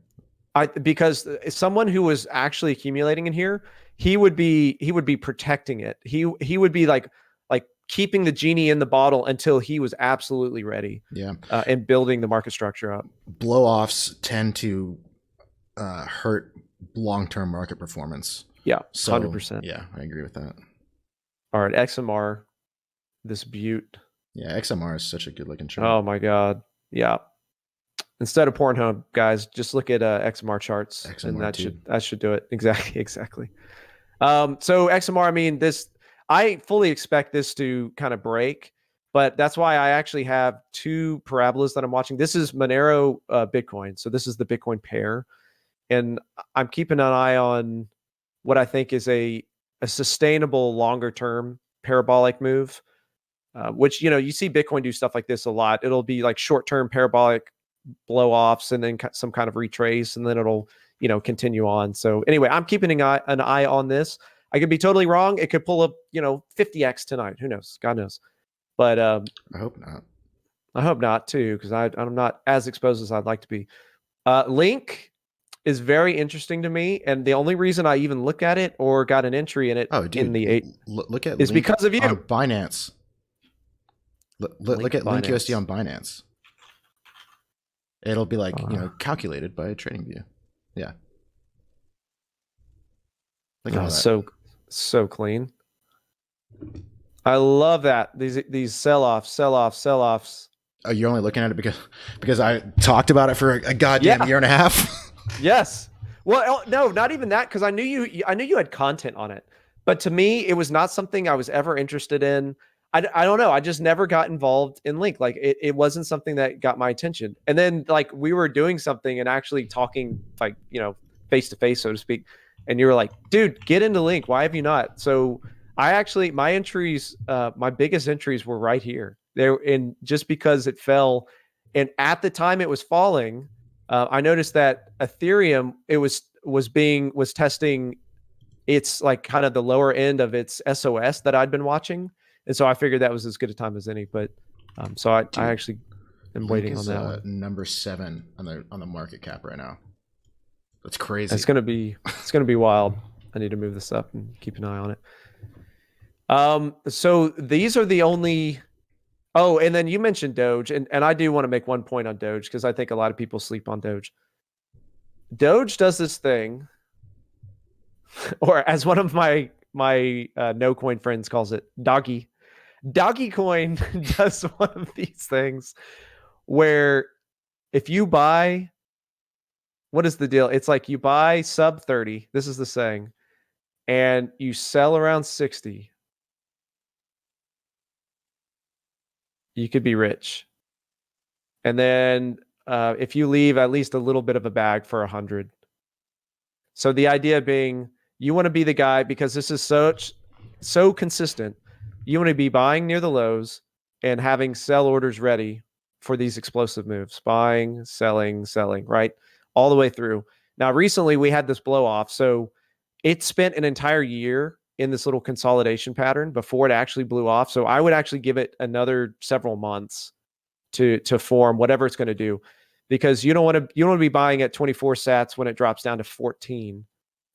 Because someone who was actually accumulating in here, he would be protecting it. He would be like keeping the genie in the bottle until he was absolutely ready. Yeah. And building the market structure up. Blow-offs tend to hurt long-term market performance. Yeah, so 100%. Yeah, I agree with that. All right, XMR, this butte. Yeah, XMR is such a good-looking chart. Oh my God. Yeah. Instead of Pornhub, guys, just look at XMR charts, and that should do it. Exactly. So XMR, I fully expect this to kind of break, but that's why I actually have two parabolas that I'm watching. This is Monero Bitcoin, so this is the Bitcoin pair, and I'm keeping an eye on what I think is a sustainable longer term parabolic move, which you see Bitcoin do stuff like this a lot. It'll be like short term parabolic blow-offs and then some kind of retrace, and then it'll continue on. So anyway, I'm keeping an eye on this. I could be totally wrong. It could pull up 50x tonight. Who knows? God knows. But I hope not. I hope not too, because I'm not as exposed as I'd like to be. Link is very interesting to me, and the only reason I even look at it or got an entry in it in the 8 look at is Link because of you on Binance. Look at Link USD on Binance. It'll be like, calculated by TradingView. Yeah. Look at that. So clean. I love that. These sell-offs. Oh, you're only looking at it because I talked about it for a goddamn year and a half? Yes. Well, no, not even that, because I knew you had content on it. But to me, it was not something I was ever interested in. I don't know. I just never got involved in Link. Like it wasn't something that got my attention. And then like we were doing something and actually talking like, face to face, so to speak. And you were like, dude, get into Link. Why have you not? So I actually, my entries, my biggest entries were right here. There, and just because it fell, and at the time it was falling, I noticed that Ethereum, it was testing its like kind of the lower end of its SOS that I'd been watching, and so I figured that was as good a time as any. But so I actually am waiting on that one. Number 7 on the market cap right now. That's crazy. It's gonna be wild. I need to move this up and keep an eye on it. So these are the only. Oh, and then you mentioned Doge, and I do want to make one point on Doge because I think a lot of people sleep on Doge. Doge does this thing, or as one of my no coin friends calls it, doggy. Doggy coin does one of these things where if you buy, what is the deal? It's like you buy sub 30. This is the saying, and you sell around 60. You could be rich. And then if you leave at least a little bit of a bag for 100. So the idea being you want to be the guy, because this is so consistent. You want to be buying near the lows and having sell orders ready for these explosive moves. Buying, selling, right? All the way through. Now, recently we had this blow off. So it spent an entire year in this little consolidation pattern before it actually blew off. So I would actually give it another several months to form whatever it's going to do, because you don't want to be buying at 24 sats when it drops down to 14.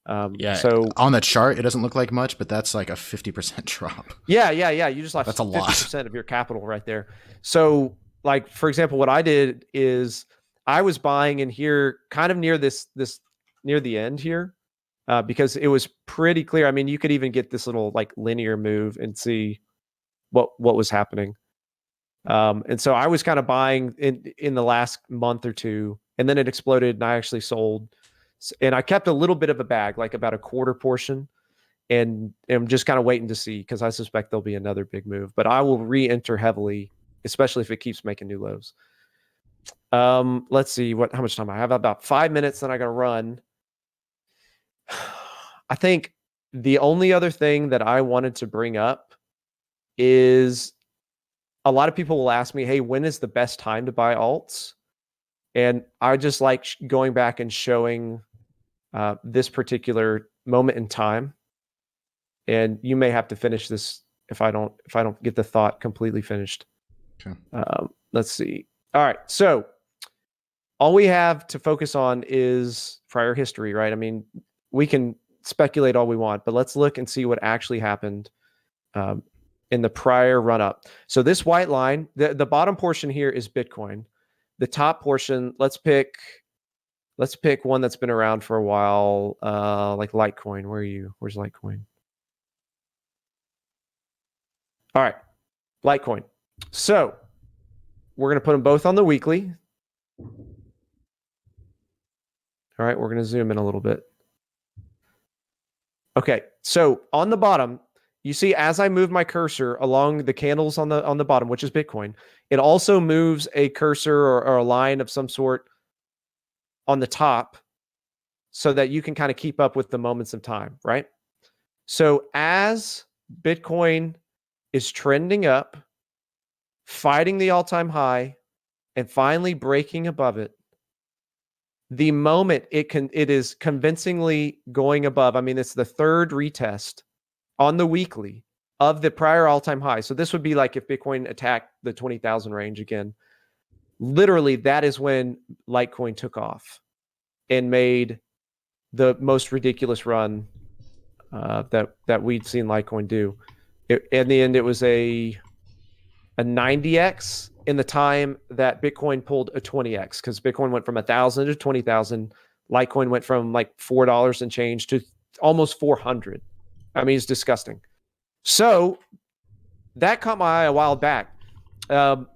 So on the chart, it doesn't look like much, but that's like a 50% drop. Yeah. You just lost 50% of your capital right there. So like, for example, what I did is I was buying in here kind of near this near the end here. Because it was pretty clear. I mean, you could even get this little like linear move and see what was happening. And so I was kind of buying in the last month or two, and then it exploded and I actually sold. And I kept a little bit of a bag, like about a quarter portion, and I'm just kind of waiting to see, because I suspect there'll be another big move. But I will re-enter heavily, especially if it keeps making new lows. Let's see how much time I have. About 5 minutes, then I got to run. I think the only other thing that I wanted to bring up is a lot of people will ask me, hey, when is the best time to buy alts? And I just like going back and showing this particular moment in time. And you may have to finish this if I don't get the thought completely finished. Okay. Let's see. All right. So all we have to focus on is prior history, right? I mean, we can speculate all we want, but let's look and see what actually happened in the prior run up. So this white line, the bottom portion here is Bitcoin. The top portion, let's pick one that's been around for a while, like Litecoin. Where are you? Where's Litecoin? All right, Litecoin. So we're going to put them both on the weekly. All right, we're going to zoom in a little bit. Okay, so on the bottom, you see as I move my cursor along the candles on the bottom, which is Bitcoin, it also moves a cursor or a line of some sort on the top so that you can kind of keep up with the moments of time, right? So as Bitcoin is trending up, fighting the all-time high, and finally breaking above it, the moment it is convincingly going above, I mean, it's the third retest on the weekly of the prior all-time high. So this would be like if Bitcoin attacked the 20,000 range again. Literally, that is when Litecoin took off and made the most ridiculous run that we'd seen Litecoin do. In the end, it was a 90x in the time that Bitcoin pulled a 20x, because Bitcoin went from 1,000 to 20,000. Litecoin went from like $4 and change to almost 400. I mean, it's disgusting. So that caught my eye a while back. Litecoin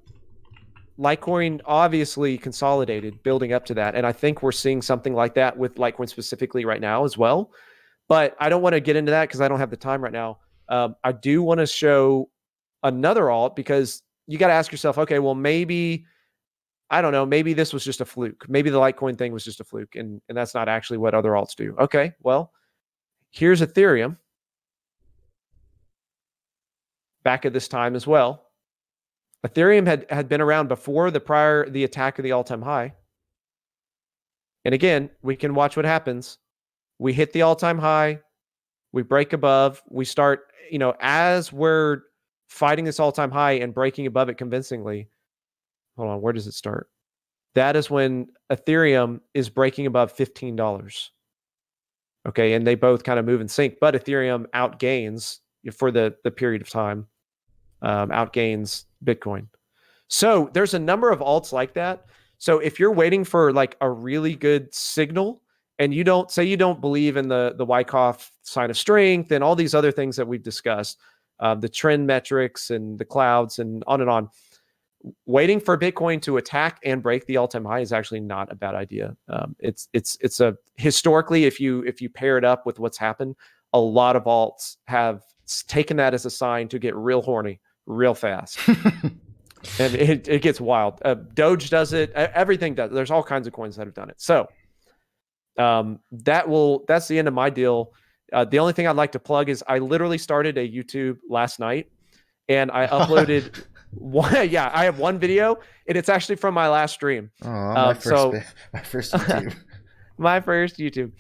obviously consolidated, building up to that. And I think we're seeing something like that with Litecoin specifically right now as well. But I don't want to get into that because I don't have the time right now. I do want to show another alt, because you got to ask yourself, okay, well, maybe I don't know, maybe this was just a fluke. Maybe the Litecoin thing was just a fluke, and that's not actually what other alts do. Okay, well, here's Ethereum back at this time as well. Ethereum had been around before the attack of the all-time high. And again, we can watch what happens. We hit the all-time high, we break above, we start, as we're fighting this all-time high and breaking above it convincingly. Hold on, where does it start? That is when Ethereum is breaking above $15. Okay, and they both kind of move in sync, but Ethereum outgains for the period of time, outgains Bitcoin. So there's a number of alts like that. So if you're waiting for like a really good signal, and you don't believe in the Wyckoff sign of strength and all these other things that we've discussed, the trend metrics and the clouds and on, waiting for Bitcoin to attack and break the all-time high is actually not a bad idea. It's a historically, if you pair it up with what's happened, a lot of alts have taken that as a sign to get real horny real fast. And it gets wild. Doge does it. Everything does. There's all kinds of coins that have done it. So that's the end of my deal. The only thing I'd like to plug is I literally started a YouTube last night, and I uploaded I have one video, and it's actually from my last stream. Oh, my first YouTube. My first YouTube.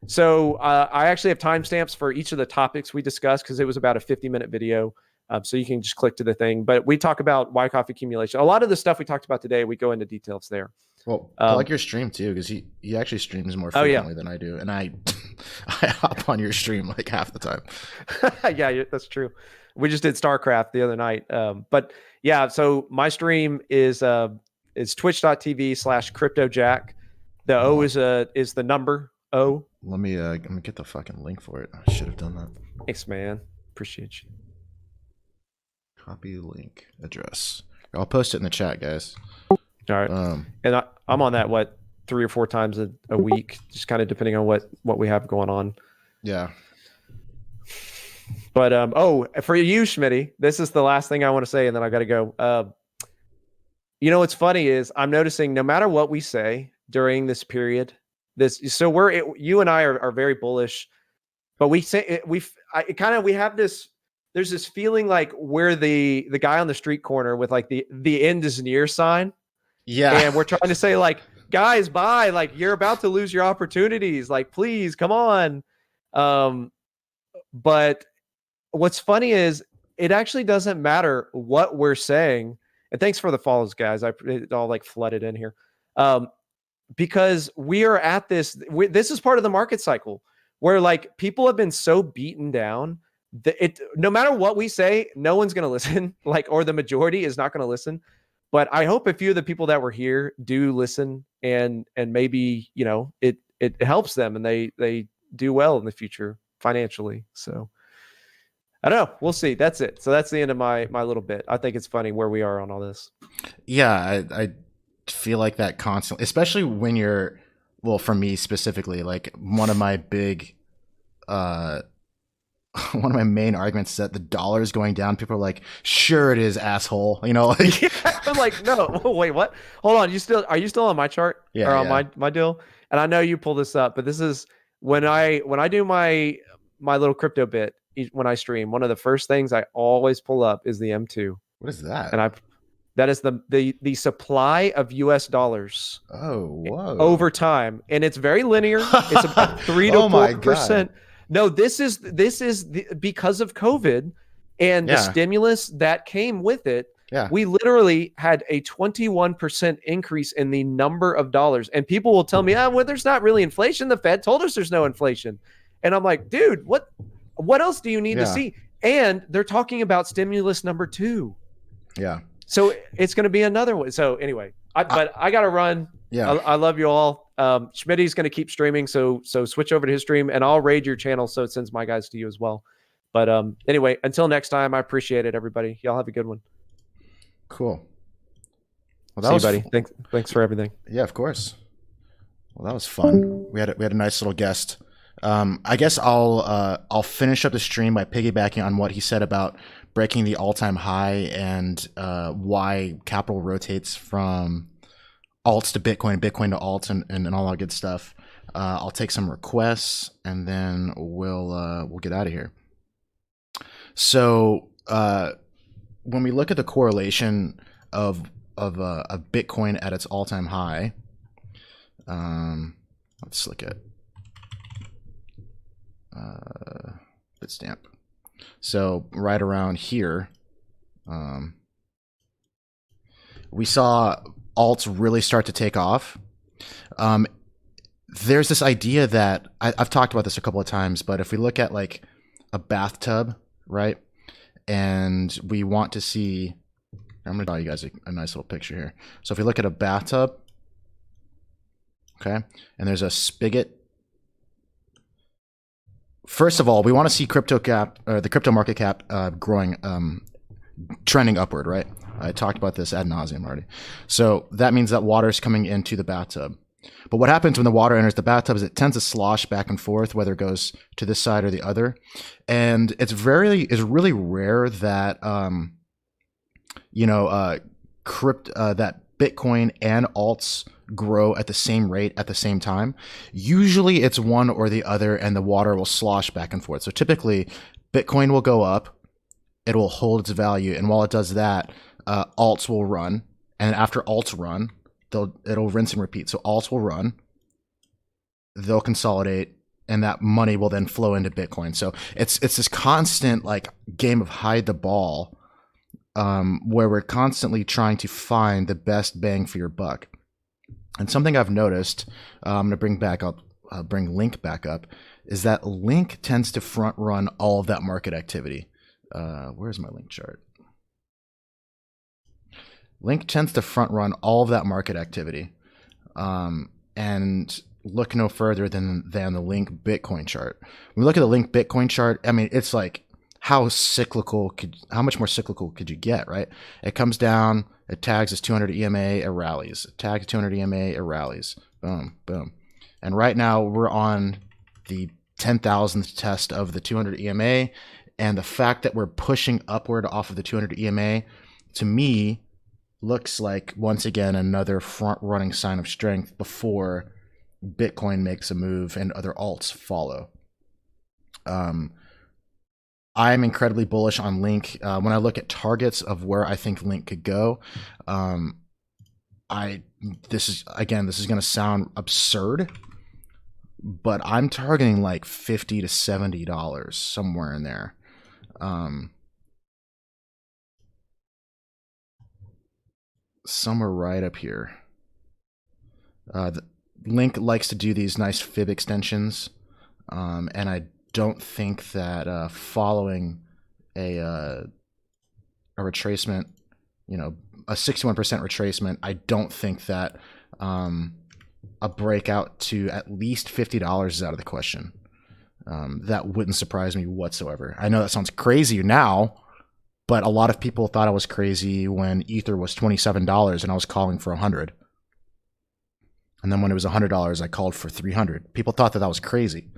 So I actually have timestamps for each of the topics we discussed, because it was about a 50-minute video. So you can just click to the thing. But we talk about Wyckoff accumulation. A lot of the stuff we talked about today, we go into details there. Well, plug your stream too, because he actually streams more frequently than I do, and I hop on your stream like half the time. Yeah, that's true. We just did StarCraft the other night. But yeah, so my stream is twitch.tv/Crypt0Jack. The O is the number O. Let me get the fucking link for it. I should have done that. Thanks, man. Appreciate you. Copy link address. I'll post it in the chat, guys. All right. And I'm on that 3 or 4 times a week, just kind of depending on what we have going on. Yeah. But for you, Schmitty, this is the last thing I want to say, and then I got to go. What's funny is I'm noticing no matter what we say during this period, you and I are very bullish, but we say we have this. There's this feeling like we're the guy on the street corner with like the end is near sign. Yeah. And we're trying to say like, guys, bye. Like, you're about to lose your opportunities. Like, please come on. But what's funny is it actually doesn't matter what we're saying. And thanks for the follows, guys. It all like flooded in here. Because we are at this is part of the market cycle where like people have been so beaten down. No matter what we say, no one's going to listen, or the majority is not going to listen. But I hope a few of the people that were here do listen, and maybe, it helps them and they do well in the future financially. So I don't know. We'll see. That's it. So that's the end of my little bit. I think it's funny where we are on all this. Yeah. I feel like that constantly, especially when you're, well, for me specifically, like one of my main arguments is that the dollar is going down. People are like, sure it is, asshole. Like, yeah, I'm like, no, wait, what? Hold on. Are you still on my chart? Yeah. Or on my deal? And I know you pull this up, but this is when I do my little crypto bit when I stream, one of the first things I always pull up is the M2. What is that? And that is the supply of US dollars. Oh, whoa. Over time. And it's very linear. It's about 3 to 4%. No, this is because of COVID and the stimulus that came with it. Yeah. We literally had a 21% increase in the number of dollars. And people will tell me, well, there's not really inflation. The Fed told us there's no inflation. And I'm like, dude, what else do you need to see? And they're talking about stimulus number 2. Yeah. So it's going to be another one. So anyway, but I got to run. Yeah. I love you all. Schmitty's going to keep streaming. So switch over to his stream and I'll raid your channel. So it sends my guys to you as well. But anyway, until next time, I appreciate it, everybody. Y'all have a good one. Cool. Well, See you, buddy. Thanks for everything. Yeah, of course. Well, that was fun. We had a nice little guest. I guess I'll finish up the stream by piggybacking on what he said about breaking the all-time high and why capital rotates from alts to Bitcoin, Bitcoin to alts, and all that good stuff. I'll take some requests, and then we'll get out of here. So when we look at the correlation of Bitcoin at its all-time high, let's look at Bitstamp. So right around here, we saw alts really start to take off. There's this idea that I've talked about this a couple of times, but if we look at like a bathtub, right, and we want to see, I'm going to draw you guys a nice little picture here. So if we look at a bathtub, okay, and there's a spigot. First of all, we want to see the crypto market cap growing, trending upward, right? I talked about this ad nauseum already. So that means that water is coming into the bathtub. But what happens when the water enters the bathtub is it tends to slosh back and forth, whether it goes to this side or the other. And it's really rare that that Bitcoin and alts grow at the same rate at the same time. Usually it's one or the other, and the water will slosh back and forth. So typically Bitcoin will go up, it will hold its value, and while it does that, alts will run, and after alts run, it'll rinse and repeat. So alts will run, they'll consolidate, and that money will then flow into Bitcoin. So it's this constant like game of hide the ball, where we're constantly trying to find the best bang for your buck. And something I've noticed, I'm going to bring Link back up, is that Link tends to front run all of that market activity. Where's my Link chart? Link tends to front run all of that market activity, and look no further than the Link Bitcoin chart. When we look at the Link Bitcoin chart, I mean, it's like how much more cyclical could you get, right? It comes down, it tags as 200 EMA, it rallies. It tags 200 EMA, it rallies. Boom, boom. And right now we're on the 10,000th test of the 200 EMA, and the fact that we're pushing upward off of the 200 EMA, to me, looks like, once again, another front-running sign of strength before Bitcoin makes a move and other alts follow. I'm incredibly bullish on Link. When I look at targets of where I think Link could go, this is going to sound absurd, but I'm targeting like $50 to $70, somewhere in there. Somewhere right up here. Link likes to do these nice fib extensions, and I don't think that following a retracement, a 61% retracement, I don't think that a breakout to at least $50 is out of the question. That wouldn't surprise me whatsoever. I know that sounds crazy now, but a lot of people thought I was crazy when Ether was $27 and I was calling for $100. And then when it was $100, I called for $300. People thought that was crazy.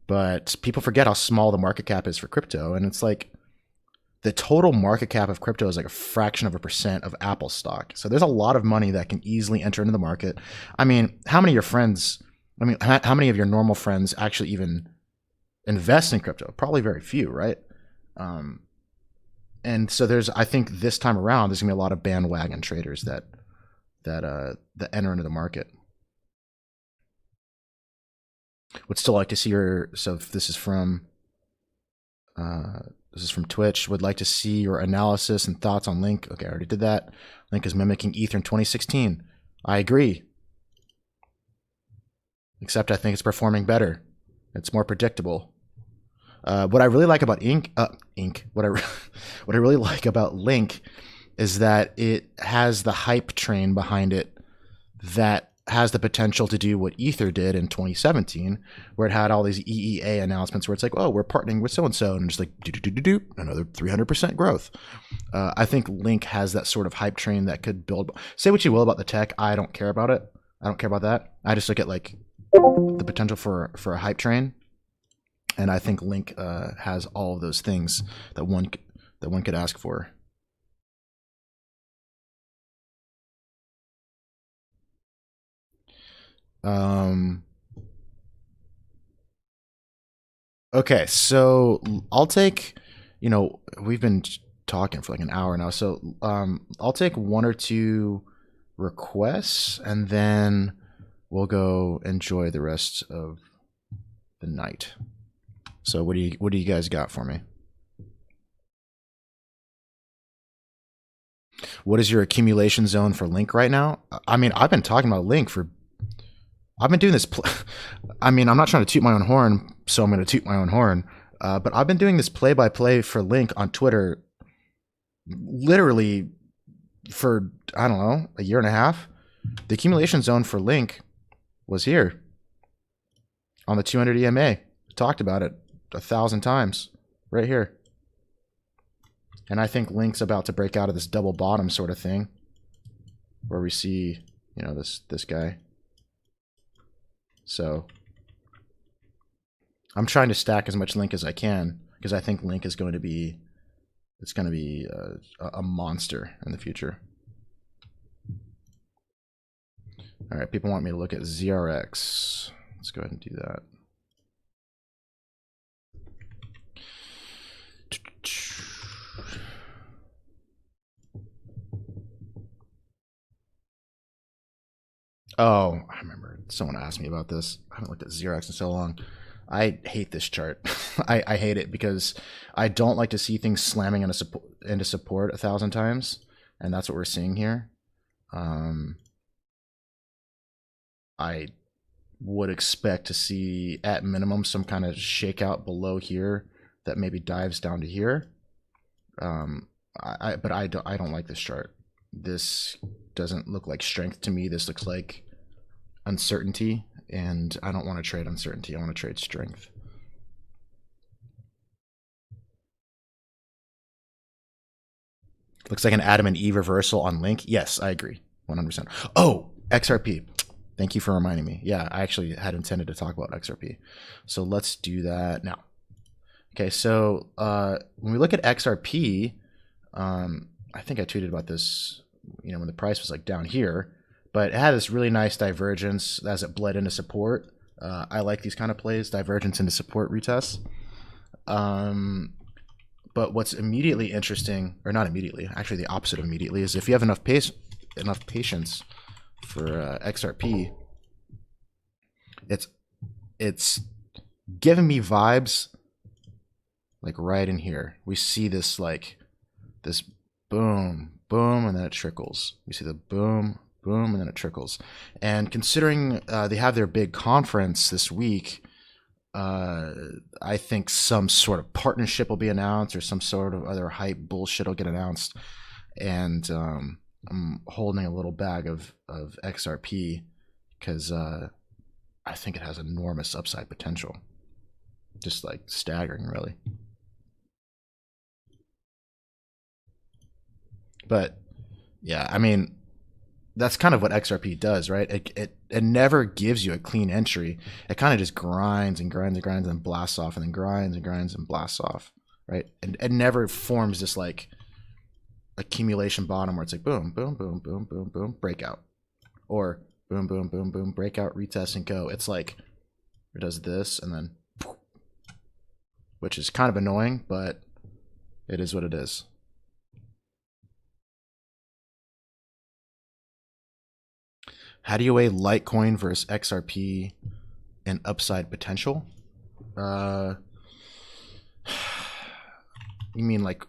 But people forget how small the market cap is for crypto. And it's like the total market cap of crypto is like a fraction of a percent of Apple stock. So there's a lot of money that can easily enter into the market. I mean, how many of your normal friends actually even invest in crypto? Probably very few, right? And so I think this time around, there's gonna be a lot of bandwagon traders that enter into the market. Would still like to see so if this is from Twitch, would like to see your analysis and thoughts on Link. Okay, I already did that. Link is mimicking Ether in 2016. I agree. Except I think it's performing better. It's more predictable. What I really like about what I really like about Link is that it has the hype train behind it that has the potential to do what Ether did in 2017, where it had all these EEA announcements where it's like, oh, we're partnering with so-and-so, and just like, another 300% growth. I think Link has that sort of hype train that could build. Say what you will about the tech, I don't care about it. I don't care about that. I just look at like the potential for a hype train. And I think Link has all of those things that one could ask for. Okay, so I'll take, we've been talking for like an hour now, so I'll take one or two requests, and then we'll go enjoy the rest of the night. So what do you guys got for me? What is your accumulation zone for Link right now? I mean, I've been talking about Link for. I've been doing this. I mean, I'm not trying to toot my own horn, so I'm going to toot my own horn. But I've been doing this play-by-play for Link on Twitter, literally for, I don't know, a year and a half. The accumulation zone for Link was here on the 200 EMA. Talked about it 1,000 times right here. And I think Link's about to break out of this double bottom sort of thing, where we see, this guy. So I'm trying to stack as much Link as I can, because I think Link is going to be, it's going to be a monster in the future. All right, people want me to look at ZRX. Let's go ahead and do that. Oh, I remember someone asked me about this. I haven't looked at ZRX in so long. I hate this chart. I hate it because I don't like to see things slamming into support 1,000 times, and that's what we're seeing here. I would expect to see at minimum some kind of shakeout below here that maybe dives down to here. But I don't like this chart. This doesn't look like strength to me. This looks like uncertainty, and I don't want to trade uncertainty. I want to trade strength. Looks like an Adam and Eve reversal on Link. Yes, I agree. 100%. Oh, XRP. Thank you for reminding me. Yeah, I actually had intended to talk about XRP. So let's do that now. Okay, so when we look at XRP, I think I tweeted about this, when the price was like down here, but it had this really nice divergence as it bled into support. I like these kind of plays, divergence into support retests. But what's immediately interesting, or not immediately, actually the opposite of immediately, is if you have enough patience for XRP, it's giving me vibes like right in here. We see this this boom, boom, and then it trickles. We see the boom, boom, and then it trickles. And considering they have their big conference this week, I think some sort of partnership will be announced, or some sort of other hype bullshit will get announced. And I'm holding a little bag of XRP because I think it has enormous upside potential. Just like staggering, really. But yeah, I mean, that's kind of what XRP does, right? It never gives you a clean entry. It kind of just grinds and grinds and grinds and blasts off, and then grinds and grinds and blasts off, right? And it never forms this like accumulation bottom where it's like boom, boom, boom, boom, boom, boom, breakout, or boom, boom, boom, boom, breakout, retest, and go. It's like it does this and then, which is kind of annoying, but it is what it is. How do you weigh Litecoin versus XRP and upside potential? You mean like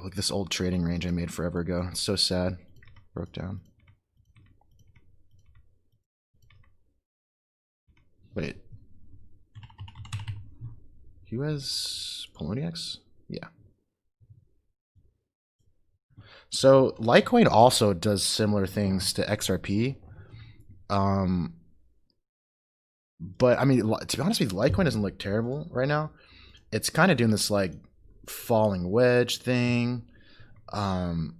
look at this old trading range I made forever ago. It's so sad. Broke down. Wait. Who has Poloniex? Yeah. So Litecoin also does similar things to XRP. But I mean, to be honest with you, Litecoin doesn't look terrible right now. It's kind of doing this like falling wedge thing. And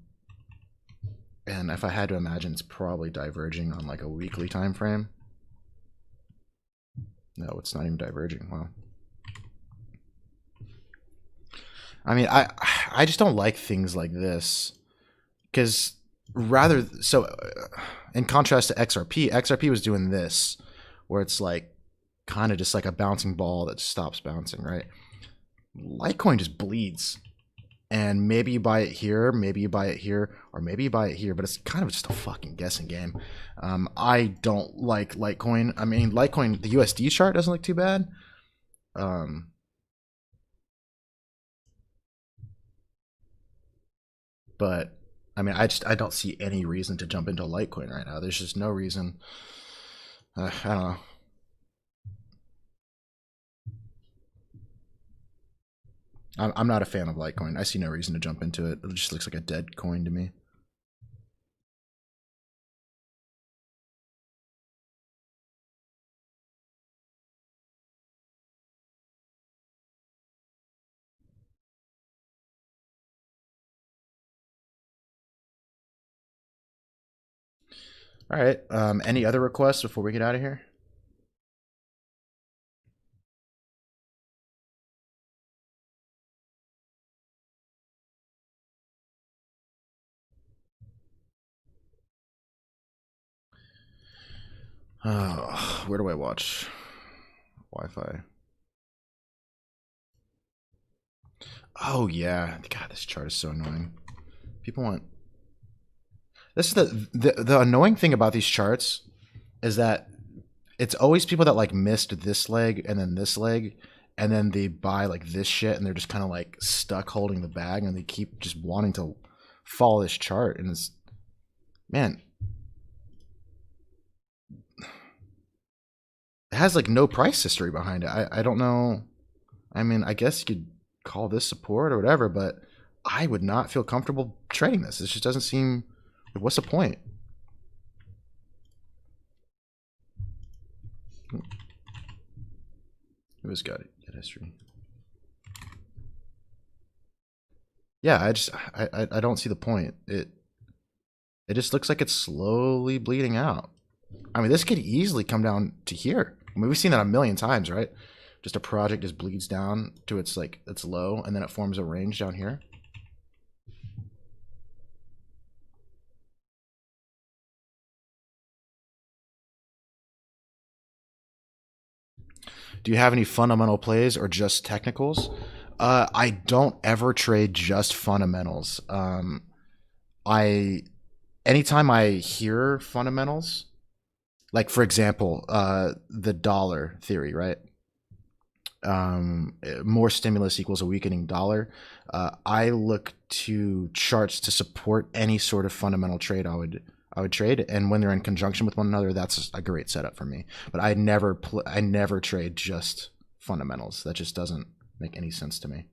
if I had to imagine, it's probably diverging on like a weekly time frame. No, it's not even diverging. Wow. I mean, I just don't like things like this, because rather so in contrast to XRP was doing this, where it's like kind of just like a bouncing ball that stops bouncing, right? Litecoin just bleeds. And maybe you buy it here, maybe you buy it here, or maybe you buy it here, but it's kind of just a fucking guessing game. I don't like Litecoin. I mean, Litecoin, the USD chart doesn't look too bad. But I mean, I don't see any reason to jump into Litecoin right now. There's just no reason. I don't know. I'm not a fan of Litecoin. I see no reason to jump into it. It just looks like a dead coin to me. All right. Any other requests before we get out of here? Oh, where do I watch? Wi-Fi. Oh yeah. God, this chart is so annoying. People want. This is the annoying thing about these charts is that it's always people that like missed this leg and then this leg, and then they buy like this shit and they're just kind of like stuck holding the bag and they keep just wanting to follow this chart, and it's, man, it has like no price history behind it. I don't know. I mean, I guess you could call this support or whatever, but I would not feel comfortable trading this. It just doesn't seem. What's the point? Who's got it? Get history. Yeah, I don't see the point. It just looks like it's slowly bleeding out. I mean, this could easily come down to here. I mean, we've seen that a million times, right? Just a project just bleeds down to its like its low, and then it forms a range down here. Do you have any fundamental plays or just technicals? I don't ever trade just fundamentals. I anytime I hear fundamentals, like for example, the dollar theory, right? More stimulus equals a weakening dollar. I look to charts to support any sort of fundamental trade I would trade, and when they're in conjunction with one another, that's a great setup for me. But I never trade just fundamentals. That just doesn't make any sense to me.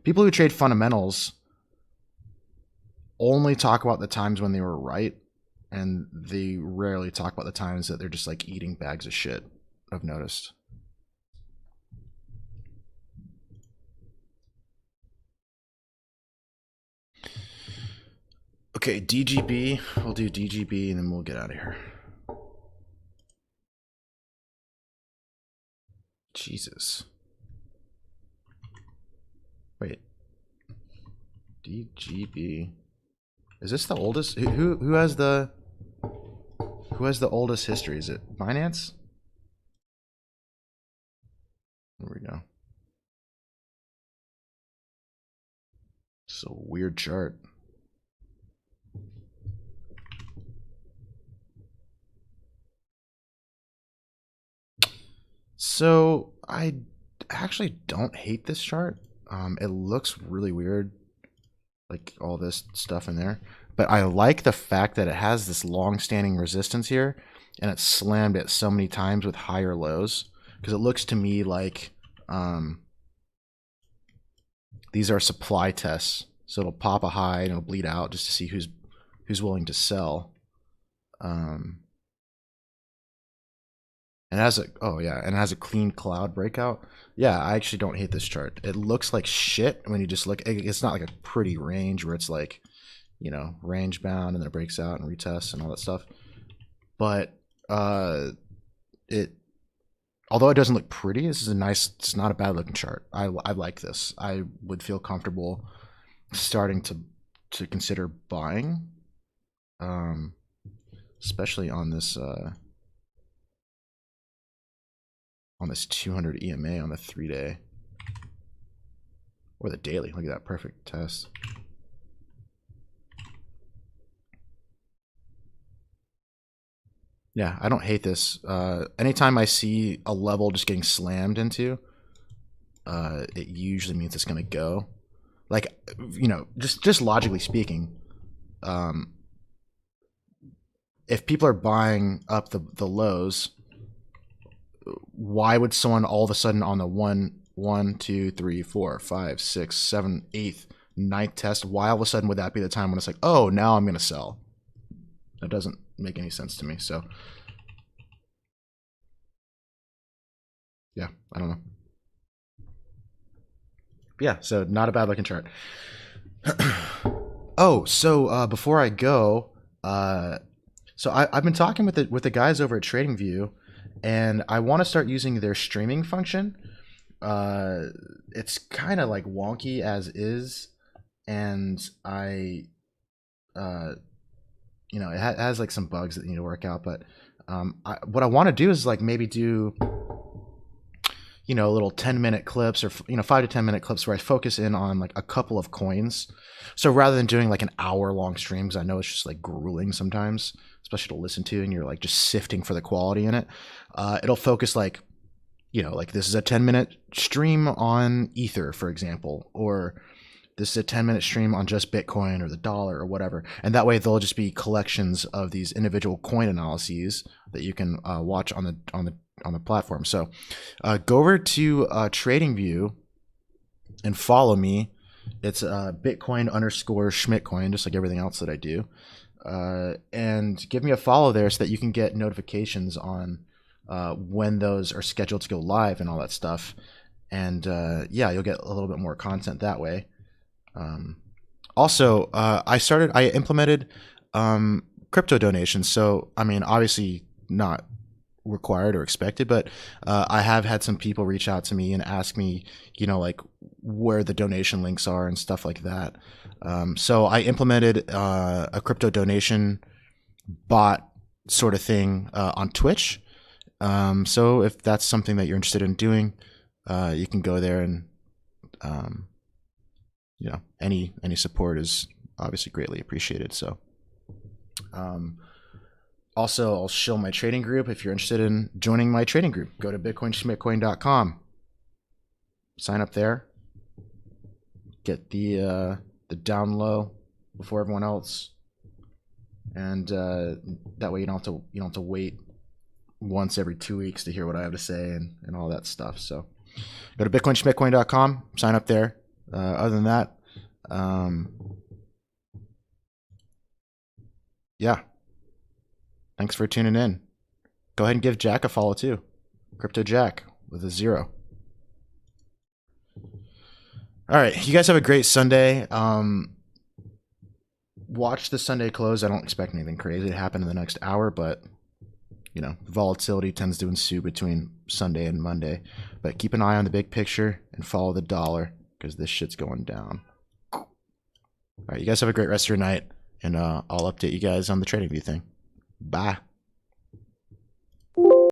People who trade fundamentals only talk about the times when they were right, and they rarely talk about the times that they're just like eating bags of shit. I've noticed. Okay, DGB. We'll do DGB and then we'll get out of here. Jesus. Wait. DGB. Is this the oldest? Who has the oldest history? Is it Binance? There we go. It's a weird chart. So I actually don't hate this chart. It looks really weird, like all this stuff in there. But I like the fact that it has this long-standing resistance here, and it's slammed it so many times with higher lows. Because it looks to me like these are supply tests. So it'll pop a high and it'll bleed out just to see who's willing to sell. And it has a clean cloud breakout. Yeah, I actually don't hate this chart. It looks like shit when you just look. It's not like a pretty range where it's like, you know, range bound and then it breaks out and retests and all that stuff. But although it doesn't look pretty, this is a nice. It's not a bad looking chart. I like this. I would feel comfortable starting to to consider buying, especially on this 200 EMA on the 3-day or the daily. Look at that perfect test. Yeah, I don't hate this. Anytime I see a level just getting slammed into, it usually means it's gonna go. Like, you know, just logically speaking, if people are buying up the lows, why would someone all of a sudden on the 1, 2, 3, 4, 5, 6, 7, 8th, 9th test, why all of a sudden would that be the time when it's like, oh, now I'm gonna sell? That doesn't make any sense to me. So yeah, I don't know. Yeah, so not a bad looking chart. Oh, so before I go, so I've been talking with the guys over at TradingView, and I want to start using their streaming function. It's kind of like wonky as is, and I, you know, it has like some bugs that need to work out. But what I want to do is like maybe do, you know, little 10-minute clips, or, you know, 5 to 10-minute clips where I focus in on like a couple of coins. So rather than doing like an hour-long stream, because I know it's just like grueling sometimes, especially to listen to, and you're like just sifting for the quality in it, it'll focus like, you know, like this is a 10-minute stream on Ether, for example, or this is a 10-minute stream on just Bitcoin or the dollar or whatever. And that way they'll just be collections of these individual coin analyses that you can watch on the platform. So go over to TradingView and follow me. It's Bitcoin_Schmidtcoin, just like everything else that I do. And give me a follow there so that you can get notifications on when those are scheduled to go live and all that stuff. And yeah, you'll get a little bit more content that way. Also, I implemented crypto donations. So, I mean, obviously not required or expected, but I have had some people reach out to me and ask me, you know, like where the donation links are and stuff like that. So I implemented a crypto donation bot sort of thing on Twitch. So if that's something that you're interested in doing, you can go there, and you know, any support is obviously greatly appreciated. So also, I'll show my trading group. If you're interested in joining my trading group, go to bitcoinschmidtcoin.com, sign up there, get the down low before everyone else, and that way you don't have to wait once every 2 weeks to hear what I have to say and all that stuff. So go to bitcoinschmidtcoin.com, sign up there. Other than that, yeah. Thanks for tuning in. Go ahead and give Jack a follow too. Crypt0Jack with a 0. All right, you guys have a great Sunday. Watch the Sunday close. I don't expect anything crazy to happen in the next hour, but you know, volatility tends to ensue between Sunday and Monday. But keep an eye on the big picture and follow the dollar, because this shit's going down. All right, you guys have a great rest of your night, and I'll update you guys on the TradingView thing. Bye.